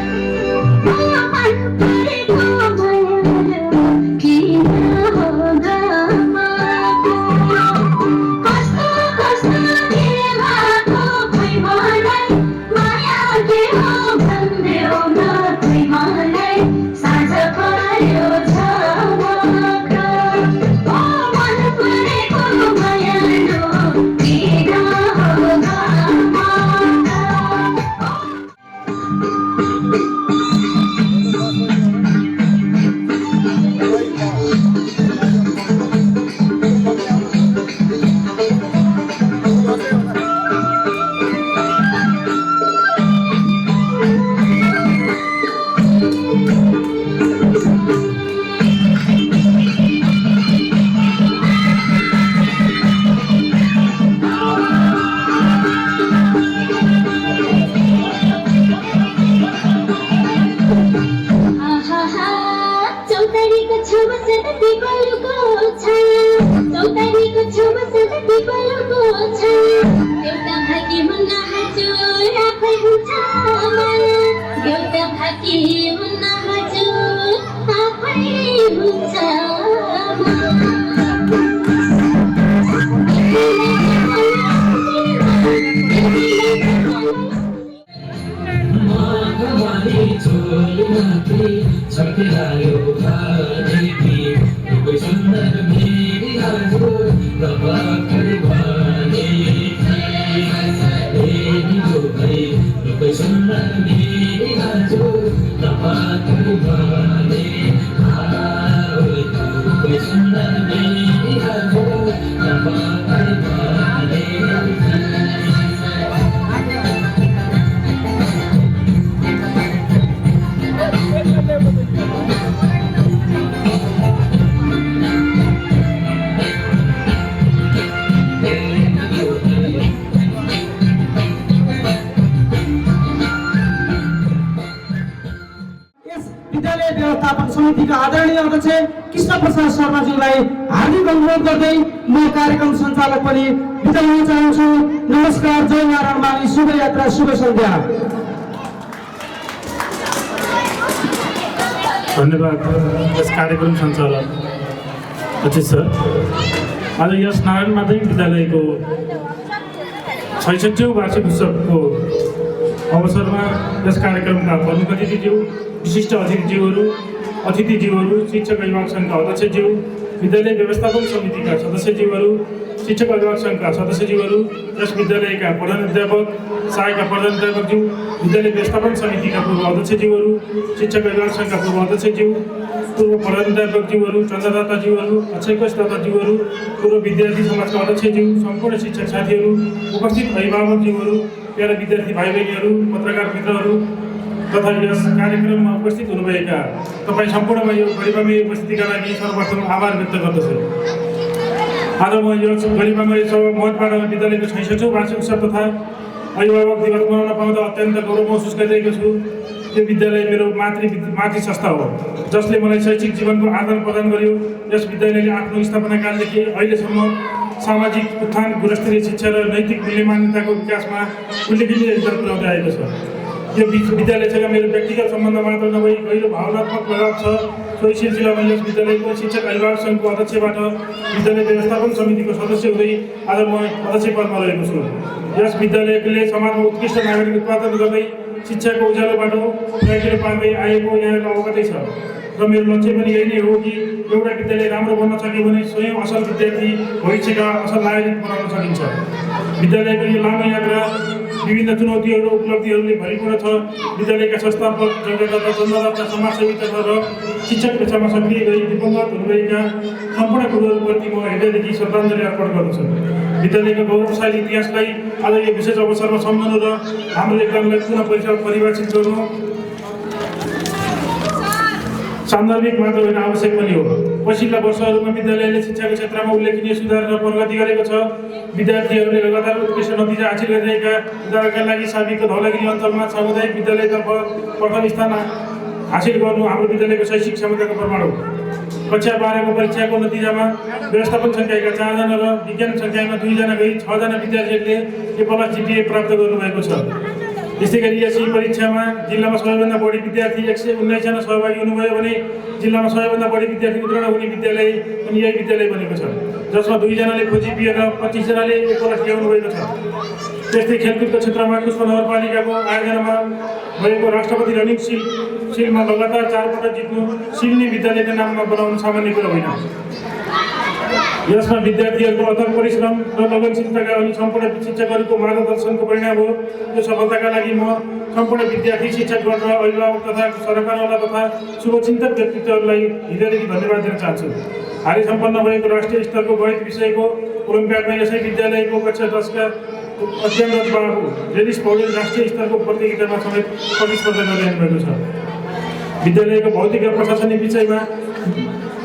मन परेको भयो किन हो गमक कस्तो कस्तो के भएको खोइ मलाई माया के हो भन्दै हुँदा खोइ मलाई साँझ पर्यो झमक्क मन परेको मायालो किन हो गमक चौतारीको छेउमा सदा पिपलको छाया चौतारीको छेउमा सदा पिपलको छाया एउटा भागी हुन्न हजुर आफै हुन्छ माया एउटा भागी हुन्न हजुर आफै हुन्छ विद्यालय व्यवस्थापन समितिका आदरणीय अध्यक्ष कृष्ण प्रसाद शर्माज्यूलाई हार्दिक अनुरोध गर्दै म कार्यक्रम सञ्चालक पनि बिदा हुन चाहन्छु। नमस्कार, जय नारायण माली, शुभ यात्रा, शुभ सन्ध्या। धन्यवाद यस कार्यक्रम सञ्चालक अच्युत सर। आज यस नारायण माध्यमिक विद्यालयको 66औं वार्षिक उत्सवको अवसरमा यस कार्यक्रमका प्रमुख अतिथिज्यू, विशिष्ट अतिथिज्यूहरू, शिक्षक अभिभावक सङ्घका अध्यक्षज्यू, विद्यालय व्यवस्थापन समितिका सदस्यज्यूहरू, शिक्षक अभिभावक सङ्घका सदस्यज्यूहरू, यस विद्यालयका प्रधानाध्यापक, सहायक प्रधानाध्यापकज्यू, विद्यालय व्यवस्थापन समितिका पूर्व अध्यक्षज्यूहरू, शिक्षक अभिभावक सङ्घका पूर्व अध्यक्षज्यू, पूर्व प्रधानाध्यापकज्यूहरू, चन्द्रदाताज्यूहरू, अक्षयकोषदाताज्यूहरू, पूर्व विद्यार्थी समाजका अध्यक्षज्यू, सम्पूर्ण शिक्षक साथीहरू, उपस्थित अभिभावकज्यूहरू, प्यारा विद्यार्थी भाइ बहिनीहरू, पत्रकार मित्रहरू तथा यस कार्यक्रममा उपस्थित हुनुभएका तपाईँ सम्पूर्णमा यो गरिमामय उपस्थितिका लागि सर्वप्रथम आभार व्यक्त गर्दछु। आज म यो गरिमामय महत्त्वबाट विद्यालयको 66औं वार्षिक उत्सव तथा अभिभावक दिवस मनाउन पाउँदा अत्यन्त गौरव महसुस गरिरहेको छु। यो विद्यालय मेरो मातृ संस्था हो जसले मलाई शैक्षिक जीवनको आदान प्रदान गर्यो। यस विद्यालयले आफ्नो स्थापना कालदेखि अहिलेसम्म सामाजिक उत्थान, गुणस्तरीय शिक्षा र नैतिक मूल्य मान्यताको विकासमा उल्लेखनीय योगदान पुर्याउँदै आएको छ। यो विद्यालयसँग मेरो व्यक्तिगत सम्बन्ध मात्र नभई गहिरो भावनात्मक लगाव छ। सोही सिलसिलामा यस विद्यालयको शिक्षक अभिभावक सङ्घको अध्यक्षबाट विद्यालय व्यवस्थापन समितिको सदस्य हुँदै आज म अध्यक्ष पदमा रहेको छु। यस विद्यालयले समाजमा उत्कृष्ट नागरिक उत्पादन गर्दै शिक्षाको उज्यालो बाटो प्रयास पार्दै आएको यहाँको अवगतै छ र मेरो लक्ष्य पनि यही नै हो कि एउटा विद्यालय राम्रो बन्न सक्यो भने स्वयं असल विद्यार्थी, भविष्यका असल नागरिक बनाउन सकिन्छ। विद्यालयको यो लामो यात्रा विभिन्न चुनौतीहरू र उपलब्धिहरूले भरिपूर्ण छ। विद्यालयका संस्थापक, जगदाता, चन्द्रदाता, समाजसेवी तथा र शिक्षक पेसामा सक्रिय गरी दिवंगत हुनुभएका सम्पूर्ण गुरुहरूप्रति म हृदयदेखि श्रद्धाञ्जली अर्पण गर्दछु। विद्यालयको गौरवशाली इतिहासलाई आज यो विशेष अवसरमा सम्झनु र हाम्रो योगदानलाई पुनः परिभाषित गर्नु सान्दर्भिक मात्र होइन, आवश्यक पनि हो। पछिल्ला वर्षहरूमा विद्यालयले शिक्षाको क्षेत्रमा उल्लेखनीय सुधार र प्रगति गरेको छ। विद्यार्थीहरूले लगातार उत्कृष्ट नतिजा हासिल गरिरहेका उदाहरणका लागि साबिकको धौलागिरी अञ्चलमा सामुदायिक विद्यालयतर्फ प्रथम स्थान हासिल गर्नु हाम्रो विद्यालयको शैक्षिक क्षमताको प्रमाण हो। कक्षा 12 को परीक्षाको नतिजामा व्यवस्थापन सङ्ख्याका 4 जना र विज्ञान सङ्ख्यामा 2 जना गई 6 जना विद्यार्थीहरूले A+ GPA प्राप्त गर्नुभएको छ। यसै गरी यसै परीक्षामा जिल्लामा सबैभन्दा बढी विद्यार्थी 119 जना सहभागी हुनुभयो भने जिल्लामा सबैभन्दा बढी विद्यार्थी उत्तीर्ण हुने विद्यालय पनि यही विद्यालय बनेको छ, जसमा 2 जनाले GPA र 25 जनाले A+ ल्याउनु भएको छ। त्यस्तै खेलकुदको क्षेत्रमा कुष्मा नगरपालिकाको आयोजनामा भएको राष्ट्रपति रनिङ सिलमा लगातार 4 पटक जित्नु सिल्ने विद्यालयको नाममा बनाउनु सामान्य कुरा होइन। यसमा विद्यार्थीहरूको अथक परिश्रम र लगनशीलताका अनि सम्पूर्ण शिक्षकहरूको मार्गदर्शनको परिणाम हो। यो सफलताका लागि म सम्पूर्ण विद्यार्थी, शिक्षकगण र अभिभावक तथा सरकारवाला तथा शुभचिन्तक व्यक्तित्वहरूलाई हृदयदेखि धन्यवाद दिन चाहन्छु। हालै सम्पन्न भएको राष्ट्रिय स्तरको गणित विषयको ओलम्पियाडमा यसै विद्यालयको कक्षा 10 का अध्ययनरत बाबु जेनिस पौडेल राष्ट्रिय स्तरको प्रतियोगितामा समेत प्रतिस्पर्धा गरिरहनु भएको छ। विद्यालयको भौतिक र प्रशासनिक विषयमा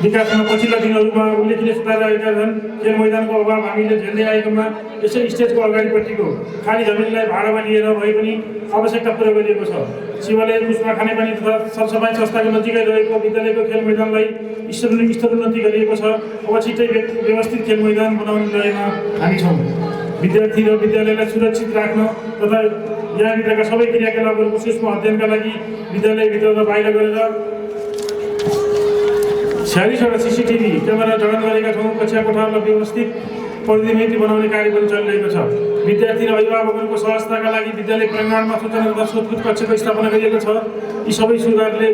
विकासमा पछिल्ला दिनहरूमा उल्लेखनीय सुधार आएका छन्। खेल मैदानको अभाव हामीले झेल्दै आएकोमा यसै स्टेजको अगाडिपट्टिको खाली जमिनलाई भाडामा लिएर भए पनि आवश्यकता पुरा गरिएको छ। शिवालय कुष्मा खानेपानी तथा सरसफाइ संस्थाको नजिकै रहेको विद्यालयको खेल मैदानलाई स्तरोन्नति गरिएको छ। अब छिट्टै व्यवस्थित खेल मैदान बनाउने लयमा हामी छौँ। विद्यार्थी र विद्यालयलाई सुरक्षित राख्न तथा यहाँभित्रका सबै क्रियाकलापहरूको सूक्ष्म अध्ययनका लागि विद्यालयभित्र र बाहिर गरेर 46वटा CCTV क्यामेरा जडान गरेका छौँ। कक्षा कोठाहरूलाई व्यवस्थित प्रतिनिधि बनाउने कार्य पनि चलिरहेको छ। विद्यार्थी र अभिभावकहरूको सहजताका लागि विद्यालय प्राङ्गणमा सूचना तथा सोधपुछ कक्षको स्थापना गरिएको छ। यी सबै सुधारले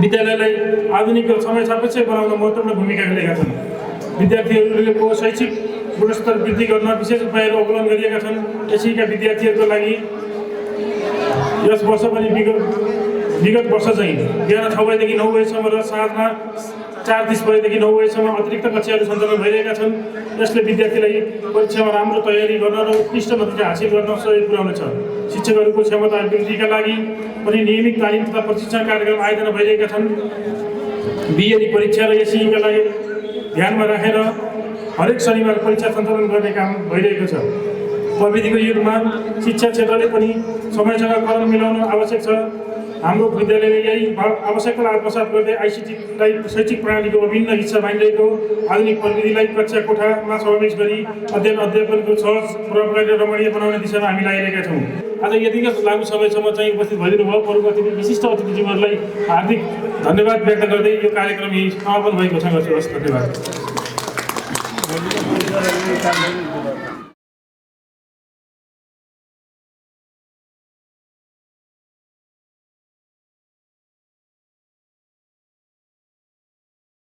विद्यालयलाई आधुनिक र समय सापेक्ष बनाउन महत्त्वपूर्ण भूमिका खेलेका छन्। विद्यार्थीहरूको शैक्षिक गुणस्तर वृद्धि गर्न विशेष उपायहरू अवलम्बन गरिएका छन्। यसैका विद्यार्थीहरूको लागि यस वर्ष पनि विगत वर्ष चाहिँ बिहान 6 बजेदेखि 9 बजेसम्म र साँझमा 4:30 बजेदेखि 9 बजेसम्म अतिरिक्त कक्षाहरू सञ्चालन भइरहेका छन्। यसले विद्यार्थीलाई परीक्षामा राम्रो तयारी गर्न र उत्कृष्ट नतिजा हासिल गर्न सहयोग पुर्याउनेछ। शिक्षकहरूको क्षमता वृद्धिका लागि पनि नियमित तालिम तथा प्रशिक्षण कार्यक्रम आयोजना भइरहेका छन्। BEd परीक्षा र SEका लागि ध्यानमा राखेर हरेक शनिबार परीक्षा सञ्चालन गर्ने काम भइरहेको छ। प्रविधिको युगमा शिक्षा क्षेत्रले पनि समयसँग कदम मिलाउन आवश्यक छ। हाम्रो विद्यालयले यही आवश्यकतालाई आत्मसात गर्दै ICTलाई शैक्षिक प्रणालीको विभिन्न हिस्सा मानिरहेको आधुनिक प्रविधिलाई कक्षा कोठामा समावेश गरी अध्ययनको सहज प्रभावकारी र रमणीय बनाउने दिशामा हामी लागिरहेका छौँ। आज यतिकै लामो समयसम्म चाहिँ उपस्थित भइदिनु भयो प्रमुख अतिथि विशिष्ट अतिथिज्यूहरूलाई हार्दिक धन्यवाद व्यक्त गर्दै यो कार्यक्रम यही समापन भएको छ। धन्यवाद।